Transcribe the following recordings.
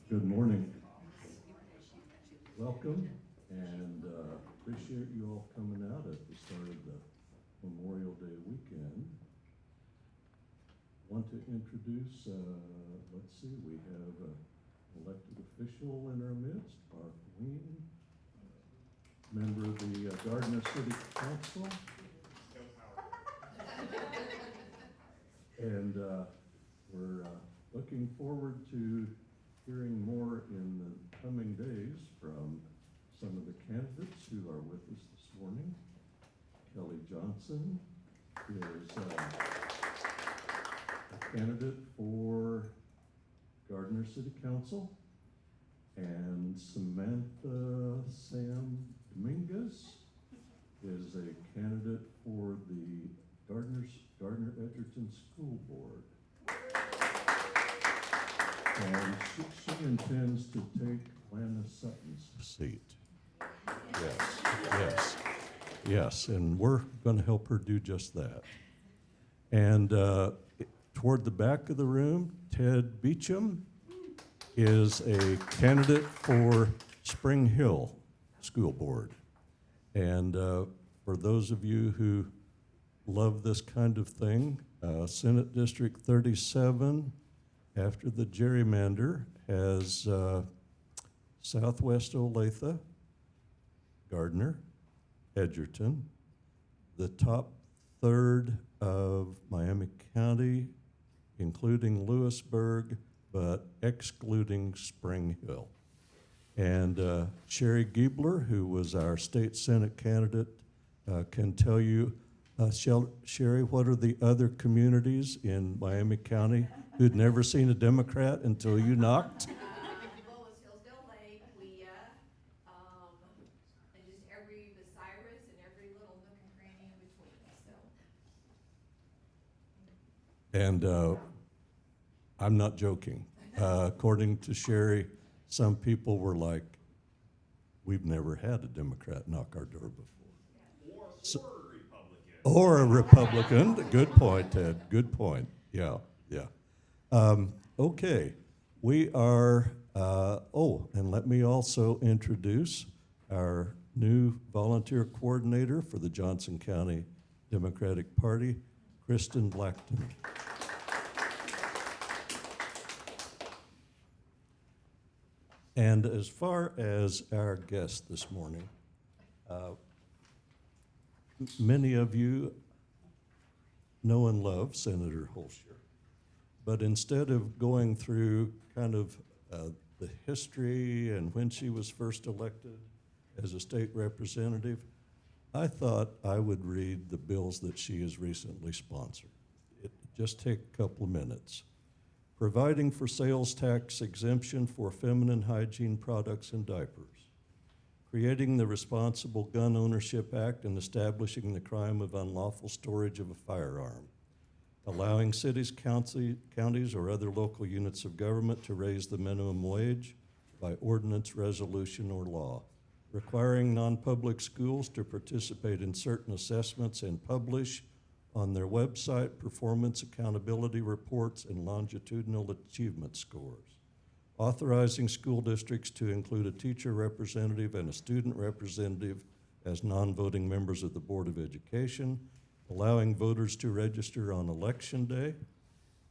Good morning. Welcome, and appreciate you all coming out at the start of the Memorial Day weekend. Want to introduce, let's see, we have an elected official in our midst, Barb Ween, member of the Gardner City Council. And we're looking forward to hearing more in the coming days from some of the candidates who are with us this morning. Kelly Johnson is a candidate for Gardner City Council, and Samantha Sam Dominguez is a candidate for the Gardner Edgerton School Board. And she intends to take Lana Sutton's seat. Yes, and we're going to help her do just that. And toward the back of the room, Ted Beecham is a candidate for Spring Hill School Board. And for those of you who love this kind of thing, Senate District 37, after the gerrymander, has Southwest Olathe, Gardner, Edgerton, the top third of Miami County, including Lewisburg, but excluding Spring Hill. And Sherry Giebler, who was our state Senate candidate, can tell you, Sherry, what are the other communities in Miami County who'd never seen a Democrat until you knocked? Lois, Hillsdale Lake, Leah, and just every, the Cyrus and every little nook and cranny in between, so. And I'm not joking. According to Sherry, some people were like, we've never had a Democrat knock our door before. Or a Republican. Good point, Ted. Good point. Yeah. Okay. We are, and let me also introduce our new volunteer coordinator for the Johnson County Democratic Party, Kristen Blackton. And as far as our guest this morning, many of you know and love Senator Holscher, but instead of going through kind of the history and when she was first elected as a state representative, I thought I would read the bills that she has recently sponsored. It just take a couple of minutes. Providing for sales tax exemption for feminine hygiene products and diapers. Creating the Responsible Gun Ownership Act and establishing the crime of unlawful storage of a firearm. Allowing cities, counties, or other local units of government to raise the minimum wage by ordinance, resolution, or law. Requiring non-public schools to participate in certain assessments and publish on their website performance accountability reports and longitudinal achievement scores. Authorizing school districts to include a teacher representative and a student representative as non-voting members of the Board of Education, allowing voters to register on Election Day,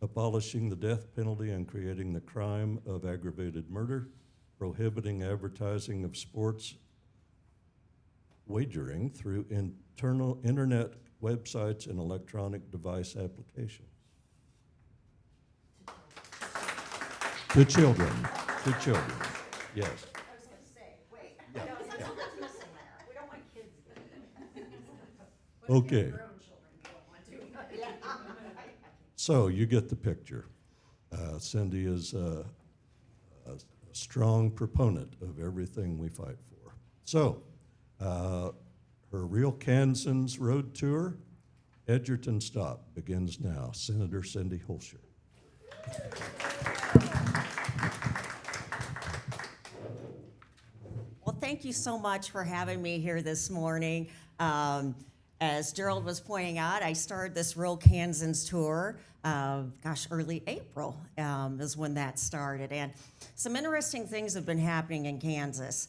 abolishing the death penalty and creating the crime of aggravated murder, prohibiting advertising of sports wagering through internal internet websites and electronic device applications. To children, yes. I was gonna say, wait, no, something's missing there, we don't want kids getting it. Okay. Grown children don't want to. Yeah. So you get the picture. Cindy is a strong proponent of everything we fight for. So her Real Kansans Road Tour, Edgerton Stop, begins now. Senator Cindy Holscher. Well, thank you so much for having me here this morning. As Gerald was pointing out, I started this Real Kansans tour, early April is when that started. And some interesting things have been happening in Kansas.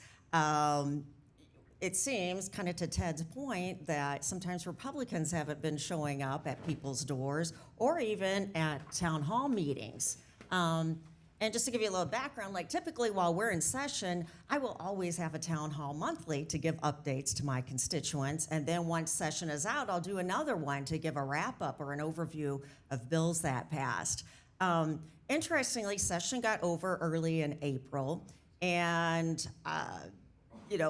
It seems, kind of to Ted's point, that sometimes Republicans haven't been showing up at people's doors or even at town hall meetings. And just to give you a little background, like typically while we're in session, I will always have a town hall monthly to give updates to my constituents. And then once session is out, I'll do another one to give a wrap up or an overview of bills that passed. Interestingly, session got over early in April, and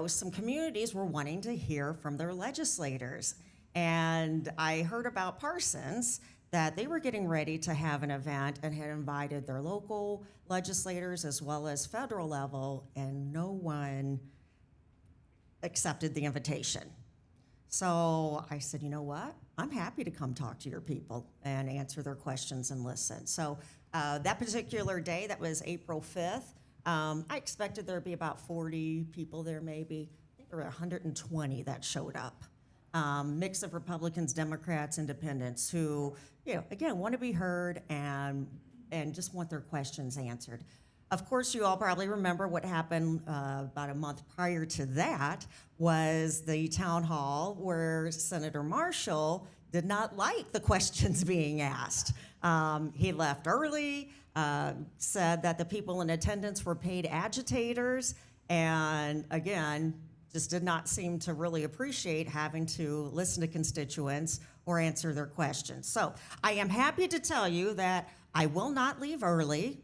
some communities were wanting to hear from their legislators. And I heard about Parsons, that they were getting ready to have an event and had invited their local legislators as well as federal level, and no one accepted the invitation. So I said, you know what? I'm happy to come talk to your people and answer their questions and listen. So that particular day, that was April 5th, I expected there'd be about 40 people there maybe. I think there were 120 that showed up. Mix of Republicans, Democrats, Independents who, again, want to be heard and just want their questions answered. Of course, you all probably remember what happened about a month prior to that was the town hall where Senator Marshall did not like the questions being asked. He left early, said that the people in attendance were paid agitators, and again, just did not seem to really appreciate having to listen to constituents or answer their questions. So I am happy to tell you that I will not leave early.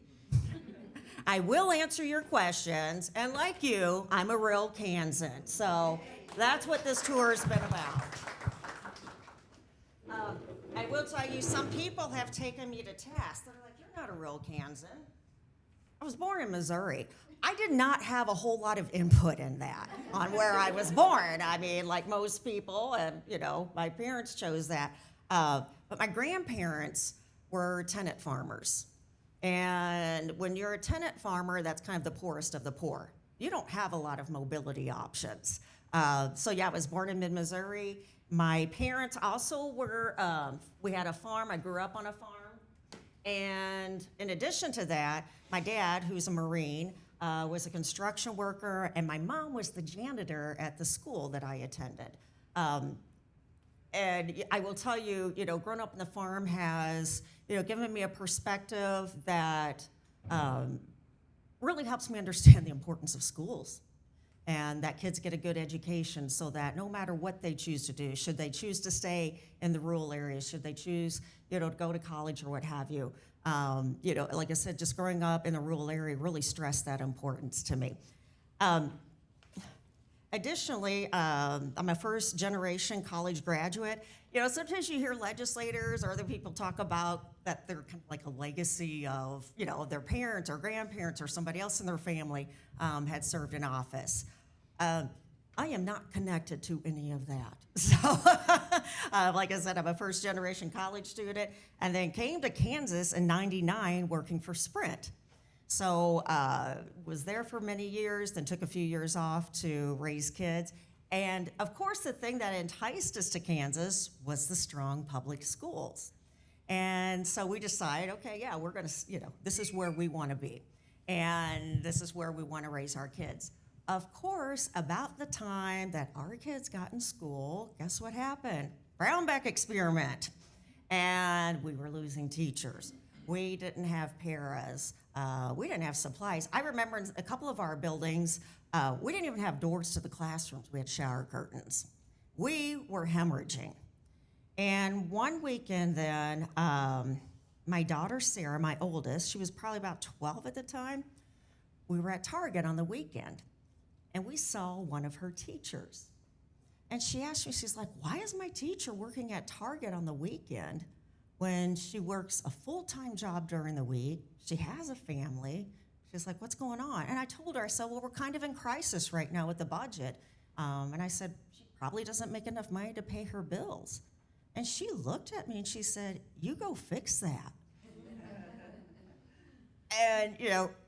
I will answer your questions, and like you, I'm a real Kansan. So that's what this tour has been about. I will tell you, some people have taken me to task. They're like, you're not a real Kansan. I was born in Missouri. I did not have a whole lot of input in that on where I was born. I mean, like most people, and my parents chose that. But my grandparents were tenant farmers. And when you're a tenant farmer, that's kind of the poorest of the poor. You don't have a lot of mobility options. I was born in mid-Missouri. My parents also were, we had a farm. I grew up on a farm. And in addition to that, my dad, who's a Marine, was a construction worker, and my mom was the janitor at the school that I attended. And I will tell you, growing up in the farm has, given me a perspective that really helps me understand the importance of schools and that kids get a good education so that no matter what they choose to do, should they choose to stay in the rural areas, should they choose, to go to college or what have you, like I said, just growing up in a rural area really stressed that importance to me. Additionally, I'm a first generation college graduate. Sometimes you hear legislators or other people talk about that they're kind of like a legacy of, their parents or grandparents or somebody else in their family had served in office. I am not connected to any of that. So, like I said, I'm a first generation college student and then came to Kansas in '99 working for Sprint. So was there for many years, then took a few years off to raise kids. And of course, the thing that enticed us to Kansas was the strong public schools. And so we decided, okay, yeah, we're gonna, this is where we wanna be. And this is where we wanna raise our kids. Of course, about the time that our kids got in school, guess what happened? Brownback experiment. And we were losing teachers. We didn't have paras. We didn't have supplies. I remember in a couple of our buildings, we didn't even have doors to the classrooms. We had shower curtains. We were hemorrhaging. And one weekend then, my daughter Sarah, my oldest, she was probably about 12 at the time, we were at Target on the weekend, and we saw one of her teachers. And she asked me, she's like, why is my teacher working at Target on the weekend when she works a full-time job during the week? She has a family. She's like, what's going on? And I told her, I said, well, we're kind of in crisis right now with the budget. And I said, she probably doesn't make enough money to pay her bills. And she looked at me and she said, you go fix that. And,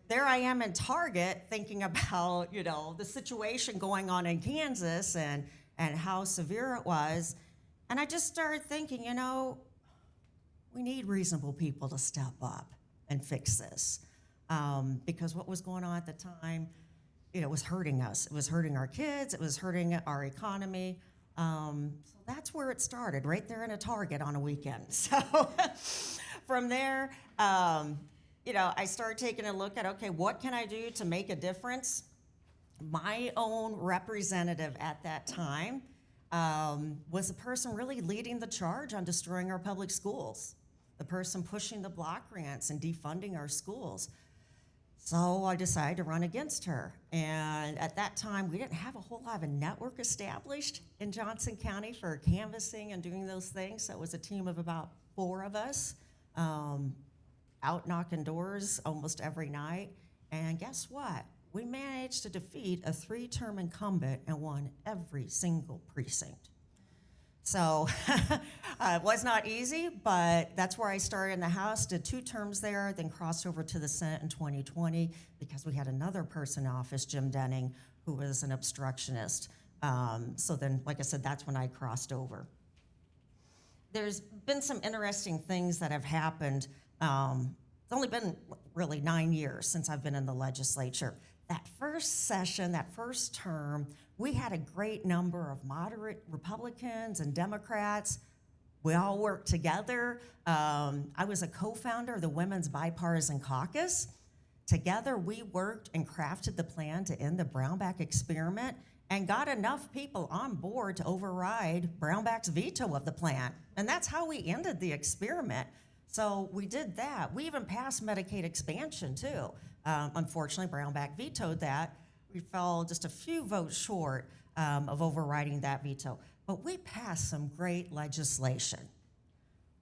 there I am in Target thinking about, the situation going on in Kansas and how severe it was. And I just started thinking, we need reasonable people to step up and fix this. Because what was going on at the time, it was hurting us. It was hurting our kids. It was hurting our economy. So that's where it started, right there in a Target on a weekend. So from there, I started taking a look at, okay, what can I do to make a difference? My own representative at that time was the person really leading the charge on destroying our public schools, the person pushing the block grants and defunding our schools. So I decided to run against her. And at that time, we didn't have a whole lot of a network established in Johnson County for canvassing and doing those things. So it was a team of about 4 of us out knocking doors almost every night. And guess what? We managed to defeat a 3-term incumbent and won every single precinct. So it was not easy, but that's where I started in the House, did 2 terms there, then crossed over to the Senate in 2020 because we had another person in office, Jim Denning, who was an obstructionist. So then, like I said, that's when I crossed over. There's been some interesting things that have happened. It's only been really 9 years since I've been in the legislature. That first session, that first term, we had a great number of moderate Republicans and Democrats. We all worked together. I was a co-founder of the Women's Bipartisan Caucus. Together, we worked and crafted the plan to end the Brownback experiment and got enough people on board to override Brownback's veto of the plan. And that's how we ended the experiment. So we did that. We even passed Medicaid expansion, too. Unfortunately, Brownback vetoed that. We fell just a few votes short of overriding that veto. But we passed some great legislation.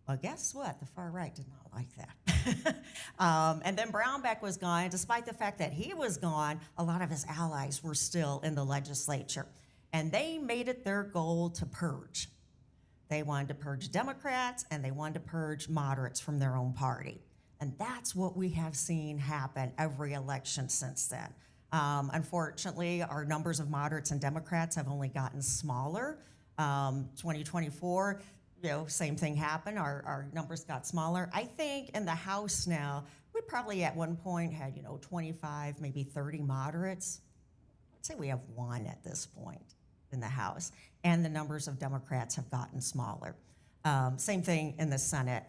Well, guess what? The far right did not like that. And then Brownback was gone. Despite the fact that he was gone, a lot of his allies were still in the legislature. And they made it their goal to purge. They wanted to purge Democrats, and they wanted to purge moderates from their own party. And that's what we have seen happen every election since then. Unfortunately, our numbers of moderates and Democrats have only gotten smaller. 2024, same thing happened. Our numbers got smaller. I think in the House now, we probably at one point had, 25, maybe 30 moderates. I'd say we have 1 at this point in the House. And the numbers of Democrats have gotten smaller. Same thing in the Senate.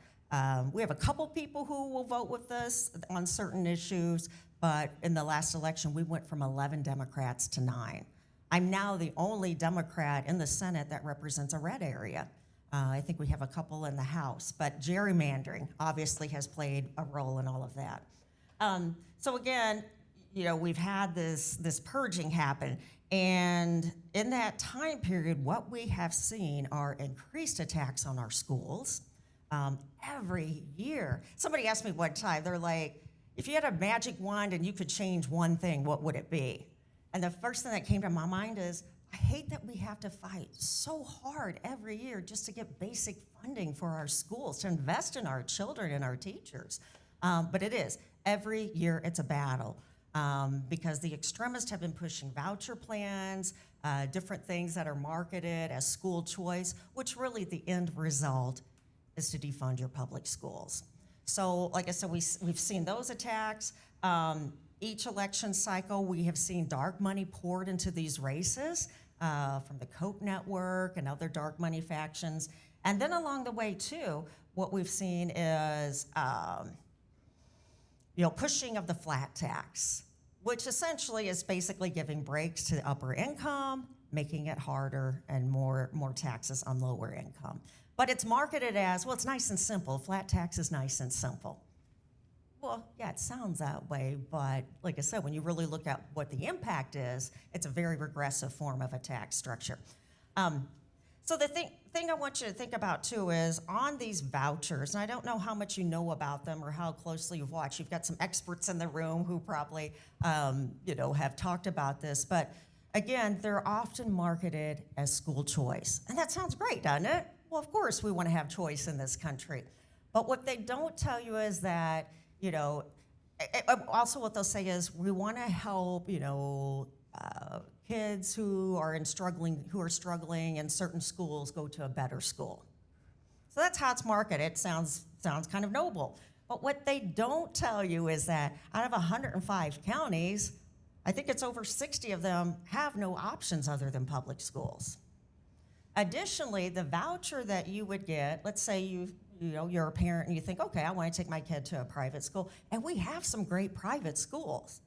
We have a couple people who will vote with us on certain issues, but in the last election, we went from 11 Democrats to 9. I'm now the only Democrat in the Senate that represents a red area. I think we have a couple in the House, but gerrymandering obviously has played a role in all of that. So again, we've had this purging happen, and in that time period, what we have seen are increased attacks on our schools. Every year. Somebody asked me one time, they're like, if you had a magic wand and you could change one thing, what would it be? And the first thing that came to my mind is, I hate that we have to fight so hard every year just to get basic funding for our schools, to invest in our children and our teachers. But it is. Every year it's a battle because the extremists have been pushing voucher plans, different things that are marketed as school choice, which really the end result is to defund your public schools. So like I said, we've seen those attacks. Each election cycle, we have seen dark money poured into these races from the Koch network and other dark money factions. And then along the way, too, what we've seen is pushing of the flat tax, which essentially is basically giving breaks to the upper income, making it harder and more taxes on lower income. But it's marketed as, well, it's nice and simple. Flat tax is nice and simple. Well, yeah, it sounds that way, but like I said, when you really look at what the impact is, it's a very regressive form of a tax structure. So the thing I want you to think about, too, is on these vouchers, and I don't know how much you know about them or how closely you've watched. You've got some experts in the room who probably, have talked about this, but again, they're often marketed as school choice. And that sounds great, doesn't it? Well, of course we want to have choice in this country. But what they don't tell you is that, also what they'll say is we want to help, kids who are struggling in certain schools go to a better school. So that's how it's marketed. It sounds kind of noble. But what they don't tell you is that out of 105 counties, I think it's over 60 of them have no options other than public schools. Additionally, the voucher that you would get, let's say you're a parent and you think, okay, I want to take my kid to a private school, and we have some great private schools.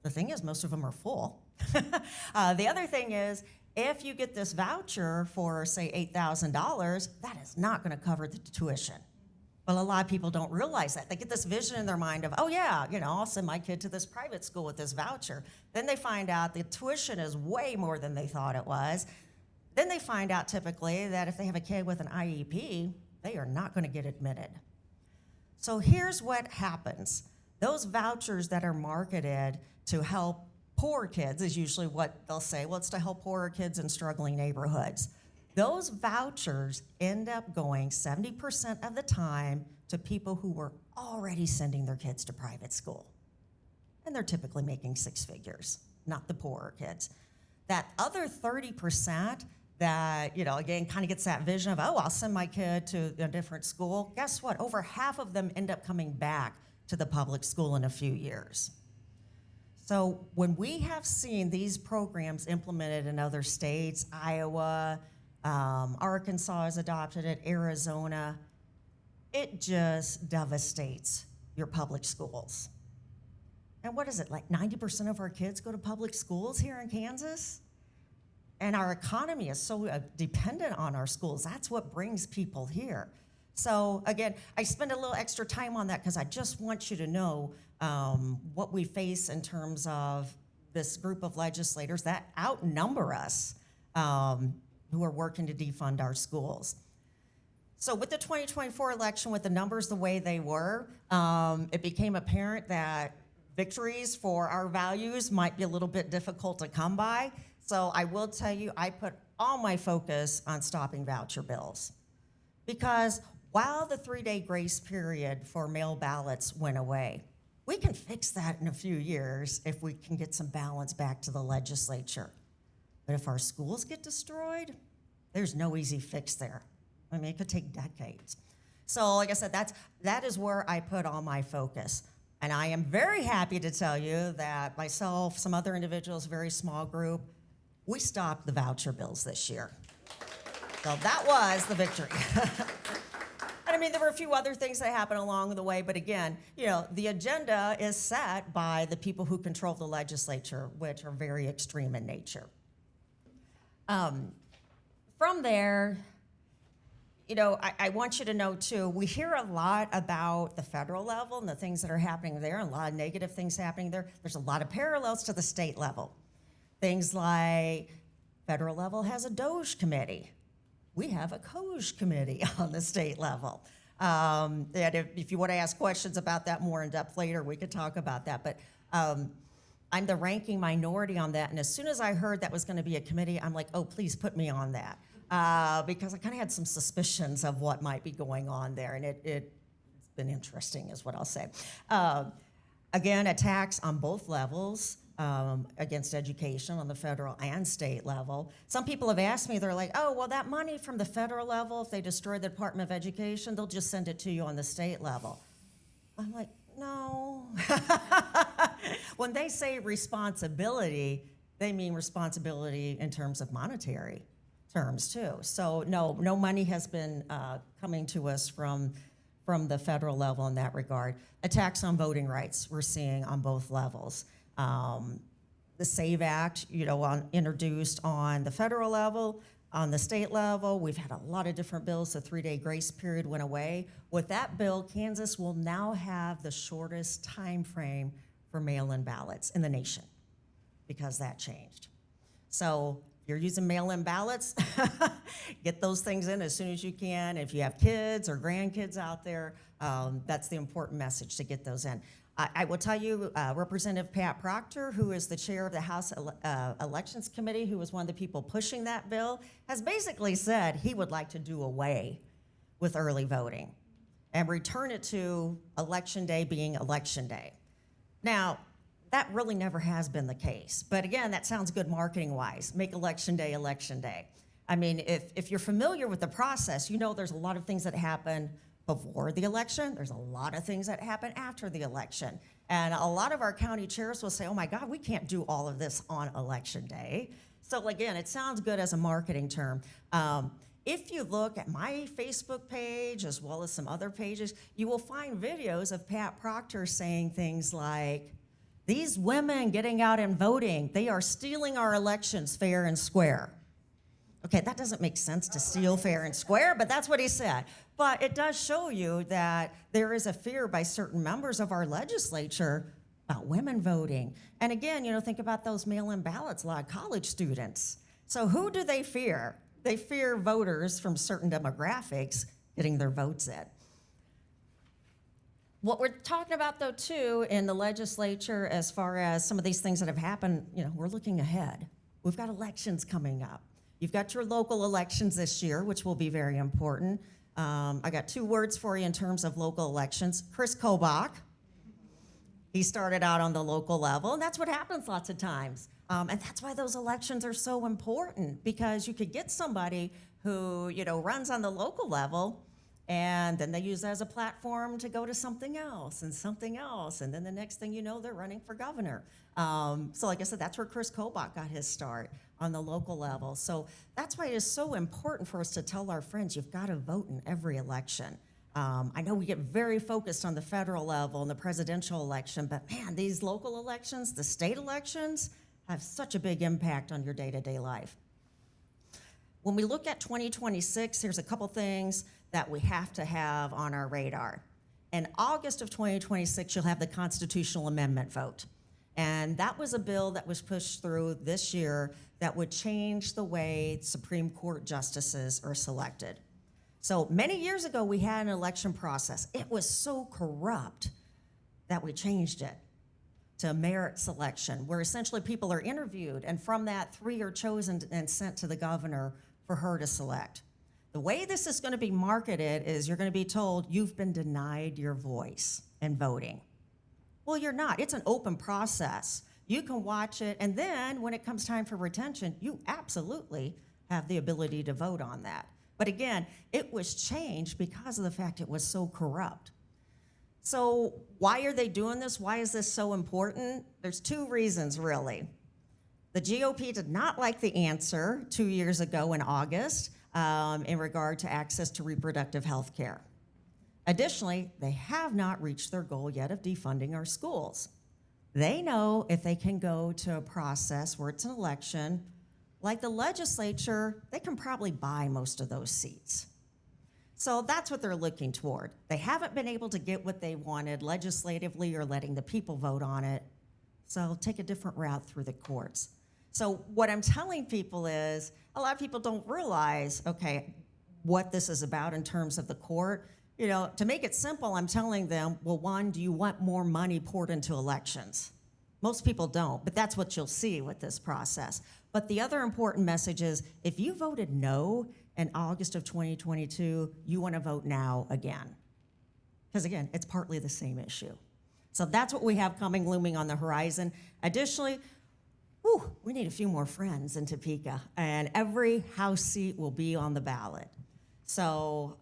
The thing is, most of them are full. The other thing is, if you get this voucher for, say, $8,000, that is not going to cover the tuition. Well, a lot of people don't realize that. They get this vision in their mind of, oh yeah, I'll send my kid to this private school with this voucher. Then they find out the tuition is way more than they thought it was. Then they find out typically that if they have a kid with an IEP, they are not going to get admitted. So here's what happens. Those vouchers that are marketed to help poor kids is usually what they'll say, well, it's to help poorer kids in struggling neighborhoods. Those vouchers end up going 70% of the time to people who were already sending their kids to private school. And they're typically making six figures, not the poorer kids. That other 30% that, again, kind of gets that vision of, oh, I'll send my kid to a different school. Guess what? Over half of them end up coming back to the public school in a few years. So when we have seen these programs implemented in other states, Iowa, Arkansas has adopted it, Arizona, it just devastates your public schools. And what is it, like 90% of our kids go to public schools here in Kansas? And our economy is so dependent on our schools. That's what brings people here. So again, I spend a little extra time on that because I just want you to know what we face in terms of this group of legislators that outnumber us who are working to defund our schools. So with the 2024 election, with the numbers the way they were, it became apparent that victories for our values might be a little bit difficult to come by. So I will tell you, I put all my focus on stopping voucher bills. Because while the 3-day grace period for mail ballots went away, we can fix that in a few years if we can get some balance back to the legislature. But if our schools get destroyed, there's no easy fix there. I mean, it could take decades. So like I said, that is where I put all my focus. And I am very happy to tell you that myself, some other individuals, a very small group, we stopped the voucher bills this year. So that was the victory. And I mean, there were a few other things that happened along the way, but again, the agenda is set by the people who control the legislature, which are very extreme in nature. From there, I want you to know too, we hear a lot about the federal level and the things that are happening there, and a lot of negative things happening there. There's a lot of parallels to the state level. Things like federal level has a DOJ committee. We have a COJ committee on the state level. And if you want to ask questions about that more in depth later, we could talk about that. But I'm the ranking minority on that. And as soon as I heard that was going to be a committee, I'm like, oh, please put me on that. Because I kind of had some suspicions of what might be going on there. And it's been interesting is what I'll say. Again, attacks on both levels. Against education on the federal and state level. Some people have asked me, they're like, oh, well, that money from the federal level, if they destroy the Department of Education, they'll just send it to you on the state level. I'm like, no. When they say responsibility, they mean responsibility in terms of monetary terms too. So no money has been coming to us from the federal level in that regard. Attacks on voting rights we're seeing on both levels. The SAVE Act, introduced on the federal level, on the state level. We've had a lot of different bills. The 3-day grace period went away. With that bill, Kansas will now have the shortest time frame for mail-in ballots in the nation because that changed. So if you're using mail-in ballots, get those things in as soon as you can. If you have kids or grandkids out there, that's the important message to get those in. I will tell you, Representative Pat Proctor, who is the chair of the House Elections Committee, who was one of the people pushing that bill, has basically said he would like to do away with early voting and return it to Election Day being Election Day. Now, that really never has been the case. But again, that sounds good marketing-wise. Make election day, election day. I mean, if you're familiar with the process, you know there's a lot of things that happen before the election. There's a lot of things that happen after the election. And a lot of our county chairs will say, oh my God, we can't do all of this on election day. So again, it sounds good as a marketing term. If you look at my Facebook page as well as some other pages, you will find videos of Pat Proctor saying things like, these women getting out and voting, they are stealing our elections fair and square. Okay, that doesn't make sense to steal fair and square, but that's what he said. But it does show you that there is a fear by certain members of our legislature about women voting. And again, think about those mail-in ballots, a lot of college students. So who do they fear? They fear voters from certain demographics getting their votes in. What we're talking about, though, too, in the legislature, as far as some of these things that have happened, we're looking ahead. We've got elections coming up. You've got your local elections this year, which will be very important. I got 2 words for you in terms of local elections. Chris Kobach, he started out on the local level, and that's what happens lots of times. And that's why those elections are so important, because you could get somebody who, runs on the local level, and then they use that as a platform to go to something else, and then the next thing you know, they're running for governor. So like I said, that's where Chris Kobach got his start, on the local level. So that's why it is so important for us to tell our friends, you've got to vote in every election. I know we get very focused on the federal level and the presidential election, but man, these local elections, the state elections, have such a big impact on your day-to-day life. When we look at 2026, here's a couple things that we have to have on our radar. In August of 2026, you'll have the constitutional amendment vote. And that was a bill that was pushed through this year that would change the way Supreme Court justices are selected. So many years ago, we had an election process. It was so corrupt that we changed it to merit selection, where essentially people are interviewed, and from that, 3 are chosen and sent to the governor for her to select. The way this is going to be marketed is you're going to be told you've been denied your voice in voting. Well, you're not. It's an open process. You can watch it, and then when it comes time for retention, you absolutely have the ability to vote on that. But again, it was changed because of the fact it was so corrupt. So why are they doing this? Why is this so important? There's 2 reasons, really. The GOP did not like the answer 2 years ago in August in regard to access to reproductive health care. Additionally, they have not reached their goal yet of defunding our schools. They know if they can go to a process where it's an election, like the legislature, they can probably buy most of those seats. So that's what they're looking toward. They haven't been able to get what they wanted legislatively or letting the people vote on it, so take a different route through the courts. So what I'm telling people is, a lot of people don't realize, okay, what this is about in terms of the court. To make it simple, I'm telling them, well, 1, do you want more money poured into elections? Most people don't, but that's what you'll see with this process. But the other important message is, if you voted no in August of 2022, you want to vote now again. Because again, it's partly the same issue. So that's what we have coming, looming on the horizon. Additionally, we need a few more friends in Topeka, and every House seat will be on the ballot. So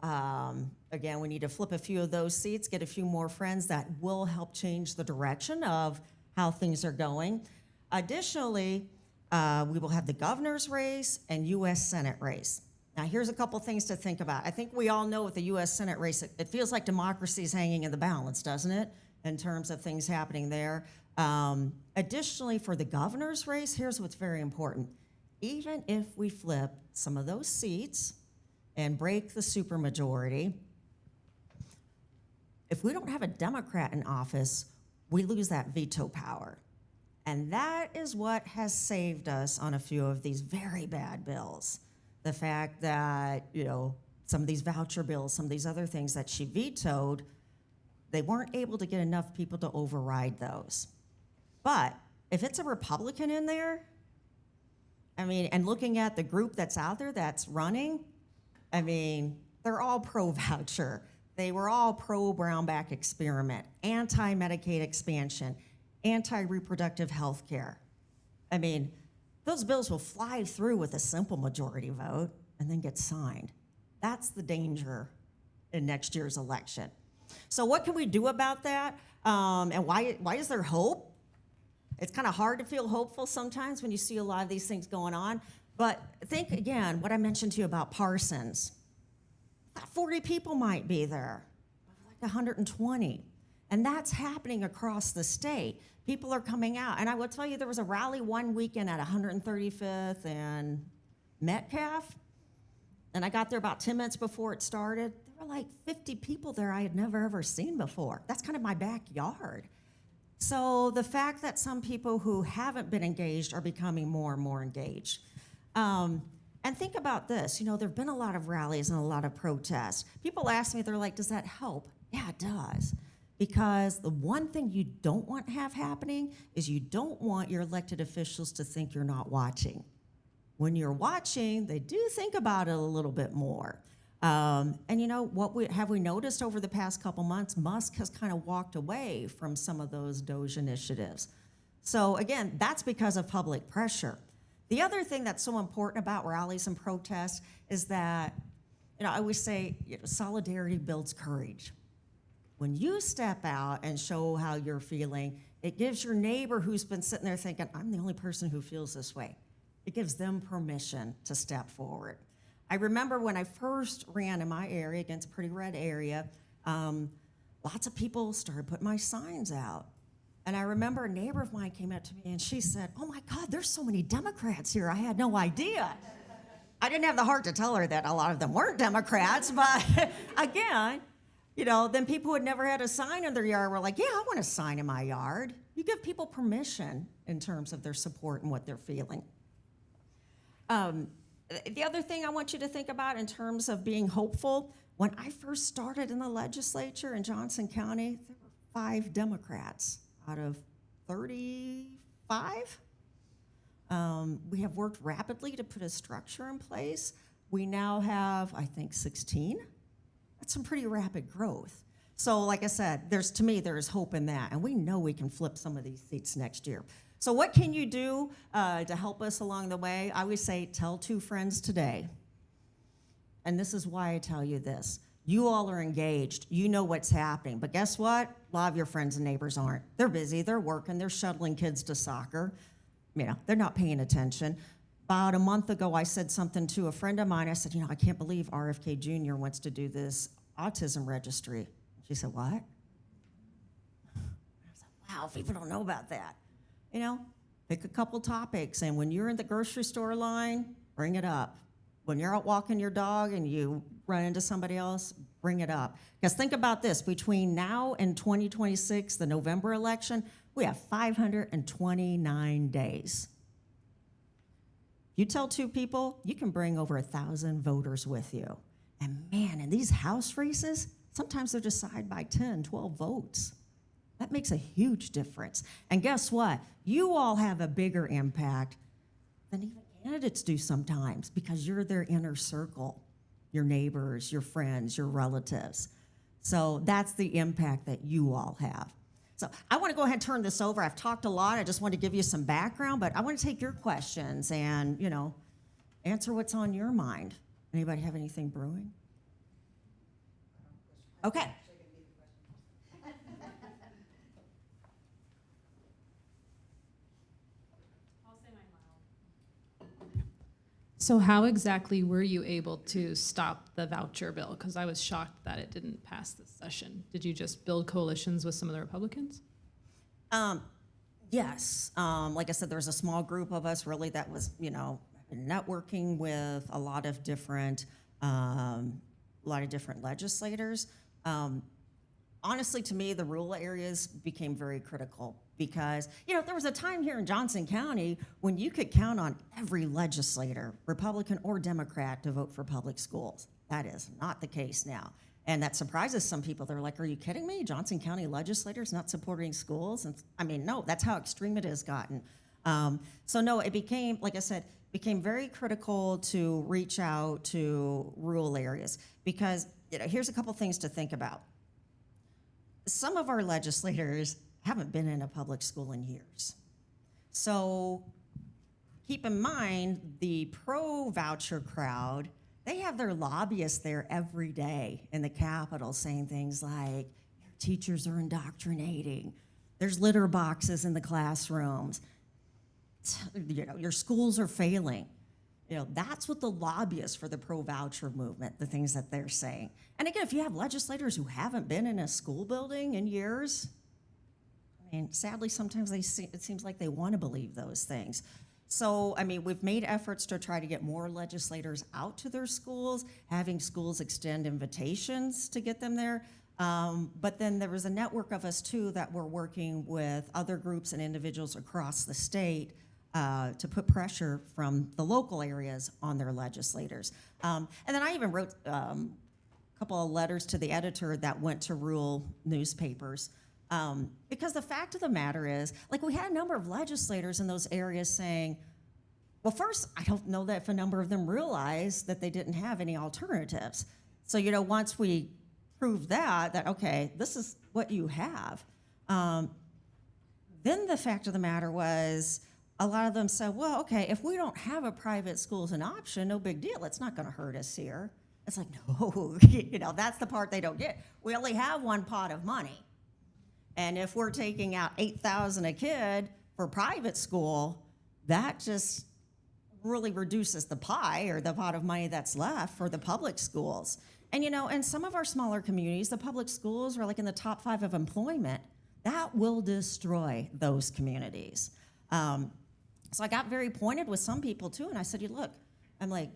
again, we need to flip a few of those seats, get a few more friends that will help change the direction of how things are going. Additionally, we will have the governor's race and U.S. Senate race. Now, here's a couple things to think about. I think we all know with the U.S. Senate race, it feels like democracy is hanging in the balance, doesn't it, in terms of things happening there. Additionally, for the governor's race, here's what's very important. Even if we flip some of those seats and break the supermajority, if we don't have a Democrat in office, we lose that veto power. And that is what has saved us on a few of these very bad bills. The fact that, some of these voucher bills, some of these other things that she vetoed, they weren't able to get enough people to override those. But if it's a Republican in there, and looking at the group that's out there that's running, they're all pro-voucher. They were all pro-Brownback experiment, anti-Medicaid expansion, anti-reproductive health care. I mean, those bills will fly through with a simple majority vote and then get signed. That's the danger in next year's election. So what can we do about that? And why is there hope? It's kind of hard to feel hopeful sometimes when you see a lot of these things going on. But think again, what I mentioned to you about Parsons. 40 people might be there, like 120. And that's happening across the state. People are coming out. And I will tell you, there was a rally one weekend at 135th and Metcalf. And I got there about 10 minutes before it started. There were like 50 people there I had never, ever seen before. That's kind of my backyard. So the fact that some people who haven't been engaged are becoming more and more engaged. And think about this, there have been a lot of rallies and a lot of protests. People ask me, they're like, does that help? Yeah, it does. Because the one thing you don't want to have happening is you don't want your elected officials to think you're not watching. When you're watching, they do think about it a little bit more. And what have we noticed over the past couple months? Musk has kind of walked away from some of those DOGE initiatives. So again, that's because of public pressure. The other thing that's so important about rallies and protests is that, I always say, solidarity builds courage. When you step out and show how you're feeling, it gives your neighbor who's been sitting there thinking, I'm the only person who feels this way. It gives them permission to step forward. I remember when I first ran in my area against a pretty red area, lots of people started putting my signs out. And I remember a neighbor of mine came up to me and she said, oh my God, there's so many Democrats here. I had no idea. I didn't have the heart to tell her that a lot of them weren't Democrats, but again, then people who had never had a sign in their yard were like, yeah, I want a sign in my yard. You give people permission in terms of their support and what they're feeling. The other thing I want you to think about in terms of being hopeful, when I first started in the legislature in Johnson County, there were 5 Democrats out of 35. We have worked rapidly to put a structure in place. We now have, I think, 16. That's some pretty rapid growth. So like I said, there is hope in that, and we know we can flip some of these seats next year. So what can you do to help us along the way? I always say, tell 2 friends today. And this is why I tell you this. You all are engaged. You know what's happening. But guess what? A lot of your friends and neighbors aren't. They're busy. They're working. They're shuttling kids to soccer. They're not paying attention. About a month ago, I said something to a friend of mine. I said, I can't believe RFK Jr. wants to do this autism registry. She said, what? I was like, wow, people don't know about that. Pick a couple topics, and when you're in the grocery store line, bring it up. When you're out walking your dog and you run into somebody else, bring it up. Because think about this, between now and 2026, the November election, we have 529 days. You tell 2 people, you can bring over 1,000 voters with you. And man, in these House races, sometimes they're decided by 10, 12 votes. That makes a huge difference. And guess what? You all have a bigger impact than even candidates do sometimes because you're their inner circle, your neighbors, your friends, your relatives. So that's the impact that you all have. So I want to go ahead and turn this over. I've talked a lot. I just want to give you some background, but I want to take your questions and, answer what's on your mind. Anybody have anything brewing? Okay. So how exactly were you able to stop the voucher bill? Because I was shocked that it didn't pass this session. Did you just build coalitions with some of the Republicans? Yes. Like I said, there was a small group of us really that was, networking with a lot of different legislators. Honestly, to me, the rural areas became very critical because, there was a time here in Johnson County when you could count on every legislator, Republican or Democrat, to vote for public schools. That is not the case now. And that surprises some people. They're like, are you kidding me? Johnson County legislators not supporting schools? And no, that's how extreme it has gotten. So no, it became, like I said, very critical to reach out to rural areas because, here's a couple things to think about. Some of our legislators haven't been in a public school in years. So keep in mind, the pro-voucher crowd, they have their lobbyists there every day in the Capitol saying things like, your teachers are indoctrinating, there's litter boxes in the classrooms, your schools are failing. That's what the lobbyists for the pro-voucher movement, the things that they're saying. And again, if you have legislators who haven't been in a school building in years, I mean, sadly, sometimes it seems like they want to believe those things. So, I mean, we've made efforts to try to get more legislators out to their schools, having schools extend invitations to get them there. But then there was a network of us, too, that were working with other groups and individuals across the state to put pressure from the local areas on their legislators. And then I even wrote a couple of letters to the editor that went to rural newspapers. Because the fact of the matter is, like, we had a number of legislators in those areas saying, well, first, I don't know that if a number of them realized that they didn't have any alternatives. So, once we proved that, okay, this is what you have, then the fact of the matter was, a lot of them said, well, okay, if we don't have a private school as an option, no big deal. It's not going to hurt us here. It's like, no, that's the part they don't get. We only have one pot of money. And if we're taking out $8,000 a kid for private school, that just really reduces the pie or the pot of money that's left for the public schools. And, in some of our smaller communities, the public schools are like in the top 5 of employment. That will destroy those communities. So I got very pointed with some people too, and I said, look, I'm like,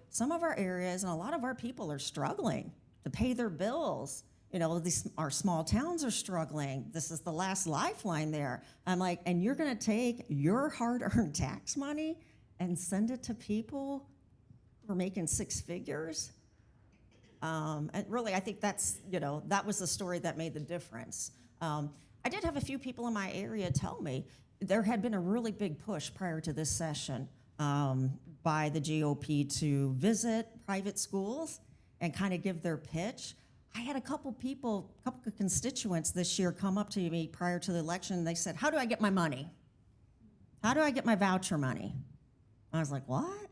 some of our areas and a lot of our people are struggling to pay their bills. Our small towns are struggling. This is the last lifeline there. I'm like, and you're gonna take your hard-earned tax money and send it to people who are making 6 figures? And really, I think that's, that was the story that made the difference. I did have a few people in my area tell me there had been a really big push prior to this session by the GOP to visit private schools and kind of give their pitch. I had a couple of constituents this year come up to me prior to the election, and they said, how do I get my money? How do I get my voucher money? I was like, what?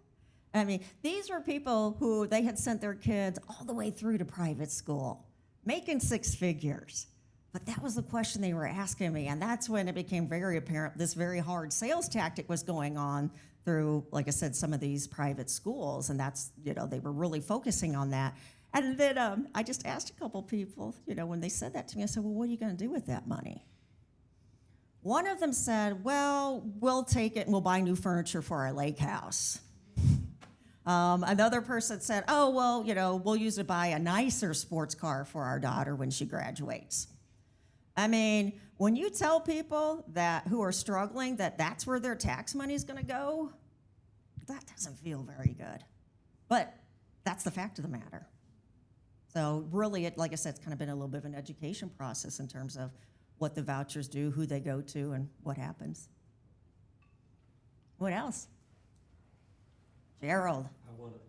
I mean, these were people who they had sent their kids all the way through to private school, making 6 figures. But that was the question they were asking me, and that's when it became very apparent this very hard sales tactic was going on through, like I said, some of these private schools, and that's, they were really focusing on that. And then I just asked a couple people, when they said that to me, I said, well, what are you going to do with that money? One of them said, well, we'll take it and we'll buy new furniture for our lake house. Another person said, oh, well, we'll use it to buy a nicer sports car for our daughter when she graduates. I mean, when you tell people who are struggling that that's where their tax money is going to go, that doesn't feel very good. But that's the fact of the matter. So really, like I said, it's kind of been a little bit of an education process in terms of what the vouchers do, who they go to, and what happens. What else? Gerald. I wanted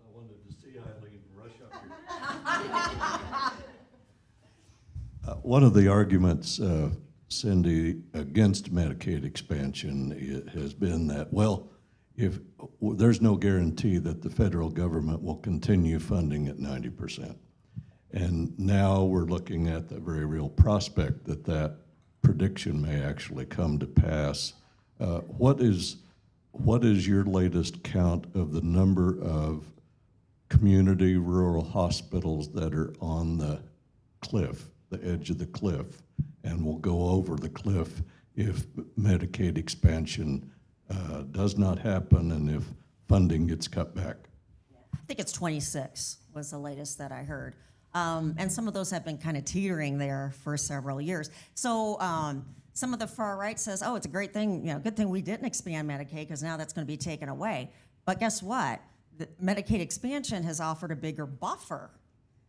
to see Eileen rush up here. One of the arguments, Cindy, against Medicaid expansion has been that, well, if there's no guarantee that the federal government will continue funding at 90%. And now we're looking at the very real prospect that prediction may actually come to pass. What is your latest count of the number of community rural hospitals that are on the cliff, the edge of the cliff, and will go over the cliff if Medicaid expansion does not happen and if funding gets cut back? I think it's 26 was the latest that I heard. And some of those have been kind of teetering there for several years. So some of the far right says, oh, it's a great thing, good thing we didn't expand Medicaid because now that's going to be taken away. But guess what? The Medicaid expansion has offered a bigger buffer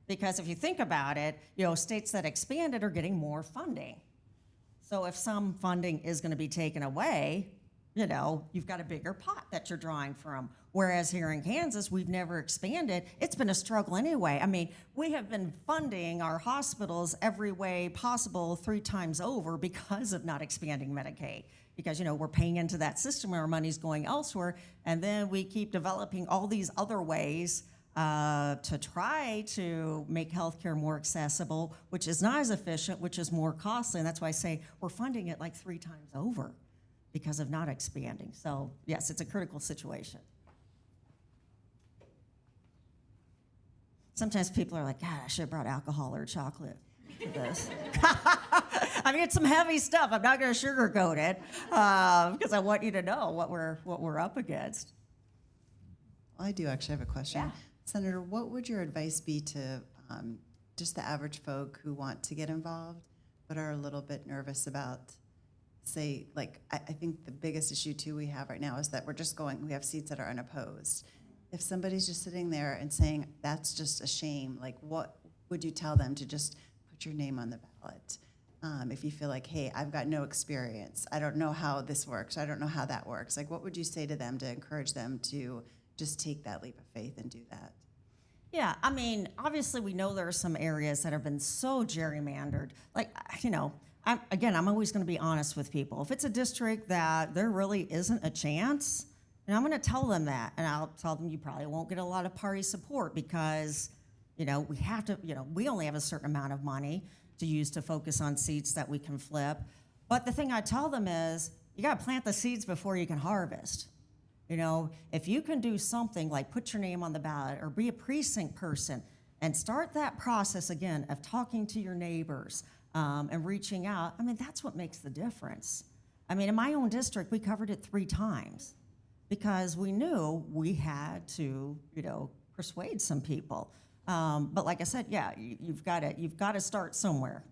because if you think about it, states that expanded are getting more funding. So if some funding is going to be taken away, you've got a bigger pot that you're drawing from. Whereas here in Kansas, we've never expanded. It's been a struggle anyway. I mean, we have been funding our hospitals every way possible 3 times over because of not expanding Medicaid. Because, we're paying into that system and our money's going elsewhere. And then we keep developing all these other ways to try to make healthcare more accessible, which is not as efficient, which is more costly. And that's why I say we're funding it like 3 times over because of not expanding. So yes, it's a critical situation. Sometimes people are like, God, I should have brought alcohol or chocolate for this. I mean, it's some heavy stuff. I'm not going to sugarcoat it because I want you to know what we're up against. Well, I do actually have a question. Yeah. Senator, what would your advice be to just the average folk who want to get involved but are a little bit nervous about, say, like, I think the biggest issue, too, we have right now is that we have seats that are unopposed. If somebody's just sitting there and saying, that's just a shame, like, what would you tell them to just put your name on the ballot? If you feel like, hey, I've got no experience, I don't know how this works, I don't know how that works, like, what would you say to them to encourage them to just take that leap of faith and do that? Yeah, I mean, obviously we know there are some areas that have been so gerrymandered. Like, I'm always going to be honest with people. If it's a district that there really isn't a chance, and I'm going to tell them that, and I'll tell them you probably won't get a lot of party support because, we have to, we only have a certain amount of money to use to focus on seats that we can flip. But the thing I tell them is, you got to plant the seeds before you can harvest. If you can do something like put your name on the ballot or be a precinct person and start that process again of talking to your neighbors and reaching out, I mean, that's what makes the difference. I mean, in my own district, we covered it 3 times because we knew we had to, persuade some people. But like I said, yeah, you've got to start somewhere.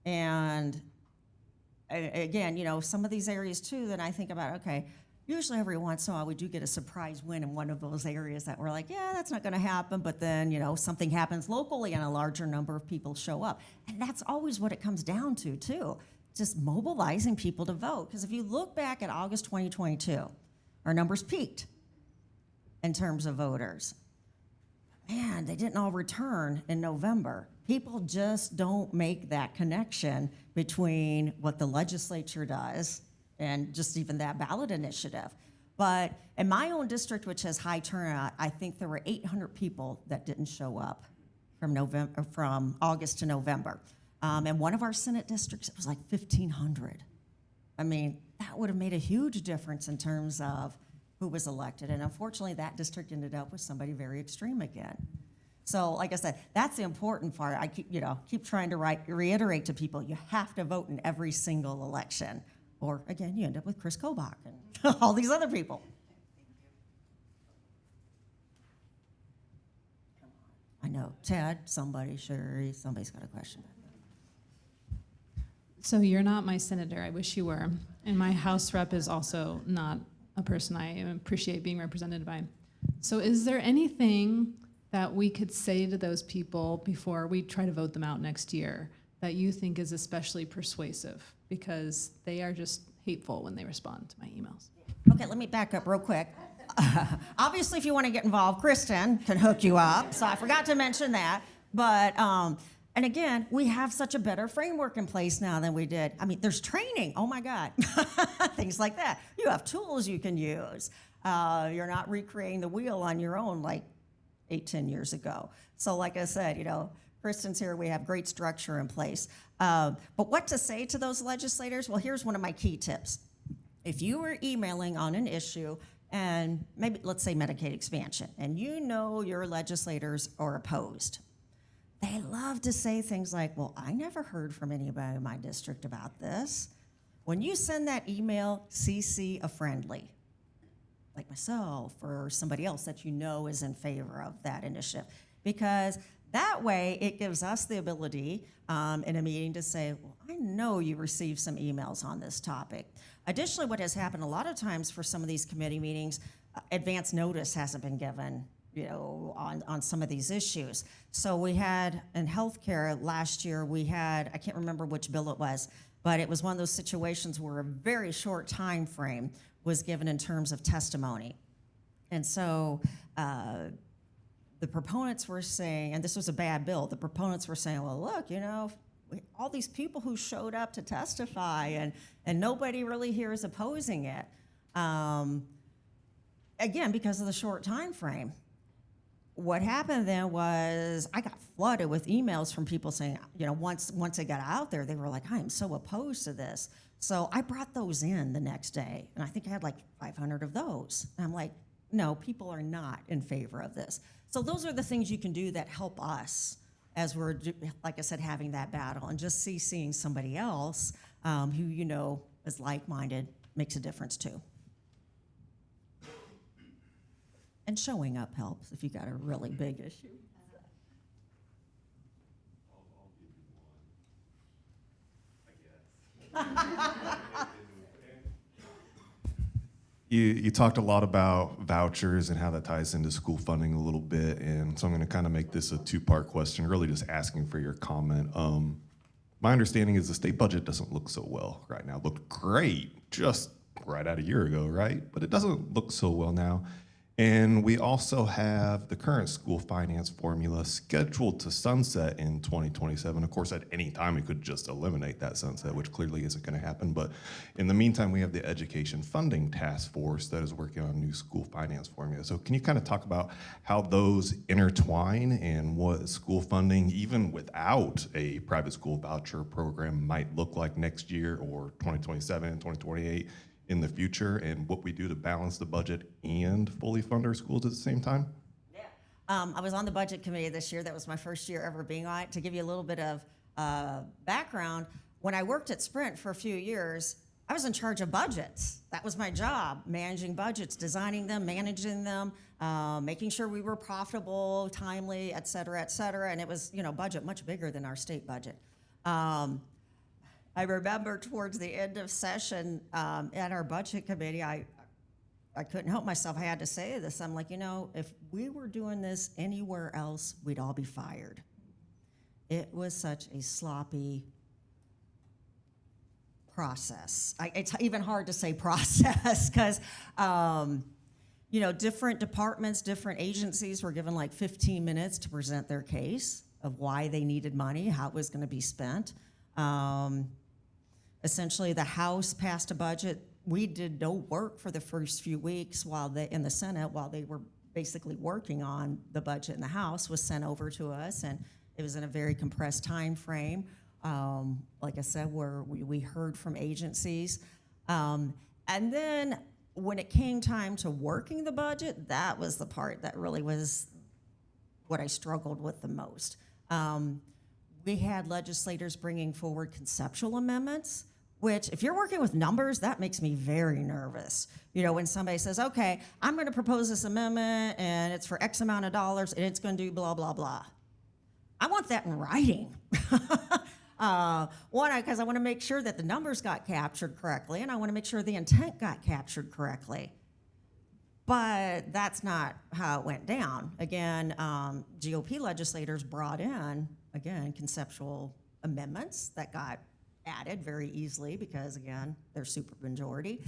And again, some of these areas too that I think about, okay, usually every once in a while we do get a surprise win in one of those areas that we're like, yeah, that's not going to happen. But then, something happens locally and a larger number of people show up. And that's always what it comes down to too, just mobilizing people to vote. Because if you look back at August 2022, our numbers peaked in terms of voters. Man, they didn't all return in November. People just don't make that connection between what the legislature does and just even that ballot initiative. But in my own district, which has high turnout, I think there were 800 people that didn't show up from August to November. And one of our Senate districts, it was like 1,500. I mean, that would have made a huge difference in terms of who was elected. And unfortunately, that district ended up with somebody very extreme again. So like I said, that's the important part. I keep trying to reiterate to people, you have to vote in every single election. Or again, you end up with Chris Kobach and all these other people. I know, Ted, somebody's got a question. So you're not my senator. I wish you were. And my House rep is also not a person I appreciate being represented by. So is there anything that we could say to those people before we try to vote them out next year that you think is especially persuasive? Because they are just hateful when they respond to my emails. Okay, let me back up real quick. Obviously, if you want to get involved, Kristen can hook you up. So I forgot to mention that. But, and again, we have such a better framework in place now than we did. I mean, there's training. Oh, my God. Things like that. You have tools you can use. You're not recreating the wheel on your own like 8-10 years ago. So like I said, Kristen's here. We have great structure in place. But what to say to those legislators? Well, here's one of my key tips. If you were emailing on an issue, and maybe let's say Medicaid expansion, and your legislators are opposed, they love to say things like, well, I never heard from anybody in my district about this. When you send that email, CC a friendly, like myself or somebody else that is in favor of that initiative. Because that way it gives us the ability in a meeting to say, well, I know you received some emails on this topic. Additionally, what has happened a lot of times for some of these committee meetings, advance notice hasn't been given on some of these issues. So we had in healthcare last year, I can't remember which bill it was, but it was one of those situations where a very short time frame was given in terms of testimony. And so the proponents were saying, and this was a bad bill, the proponents were saying, well, look, you know, all these people who showed up to testify and nobody really here is opposing it. Again, because of the short time frame. What happened then was I got flooded with emails from people saying, you know, once it got out there, they were like, I am so opposed to this. So I brought those in the next day, and I think I had like 500 of those. And I'm like, no, people are not in favor of this. So those are the things you can do that help us as we're, like I said, having that battle. And just seeing somebody else who, you know, is like-minded makes a difference too. And showing up helps if you got a really big issue. You talked a lot about vouchers and how that ties into school funding a little bit, and so I'm going to kind of make this a two-part question, really just asking for your comment. My understanding is the state budget doesn't look so well right now. It looked great just right out a year ago, right? But it doesn't look so well now. And we also have the current school finance formula scheduled to sunset in 2027. Of course, at any time, we could just eliminate that sunset, which clearly isn't going to happen. But in the meantime, we have the Education Funding Task Force that is working on a new school finance formula. So can you kind of talk about how those intertwine and what school funding, even without a private school voucher program, might look like next year or 2027, 2028? In the future, and what we do to balance the budget and fully fund our schools at the same time? Yeah. I was on the budget committee this year. That was my first year ever being on it. To give you a little bit of background, when I worked at Sprint for a few years, I was in charge of budgets. That was my job, managing budgets, designing them, managing them, making sure we were profitable, timely, et cetera, and it was, you know, budget much bigger than our state budget. I remember towards the end of session at our budget committee, I couldn't help myself. I had to say this. I'm like, you know, if we were doing this anywhere else, we'd all be fired. It was such a sloppy process. It's even hard to say process because, you know, different departments, different agencies were given like 15 minutes to present their case of why they needed money, how it was going to be spent. Essentially, the House passed a budget. We did no work for the first few weeks in the Senate while they were basically working on the budget in the House was sent over to us, and it was in a very compressed time frame. Like I said, where we heard from agencies. And then when it came time to working the budget, that was the part that really was what I struggled with the most. We had legislators bringing forward conceptual amendments, which if you're working with numbers, that makes me very nervous. You know, when somebody says, okay, I'm going to propose this amendment and it's for X amount of dollars and it's going to do blah, blah, blah. I want that in writing. One, because I want to make sure that the numbers got captured correctly and I want to make sure the intent got captured correctly. But that's not how it went down. Again, GOP legislators brought in, again, conceptual amendments that got added very easily because, again, they're supermajority.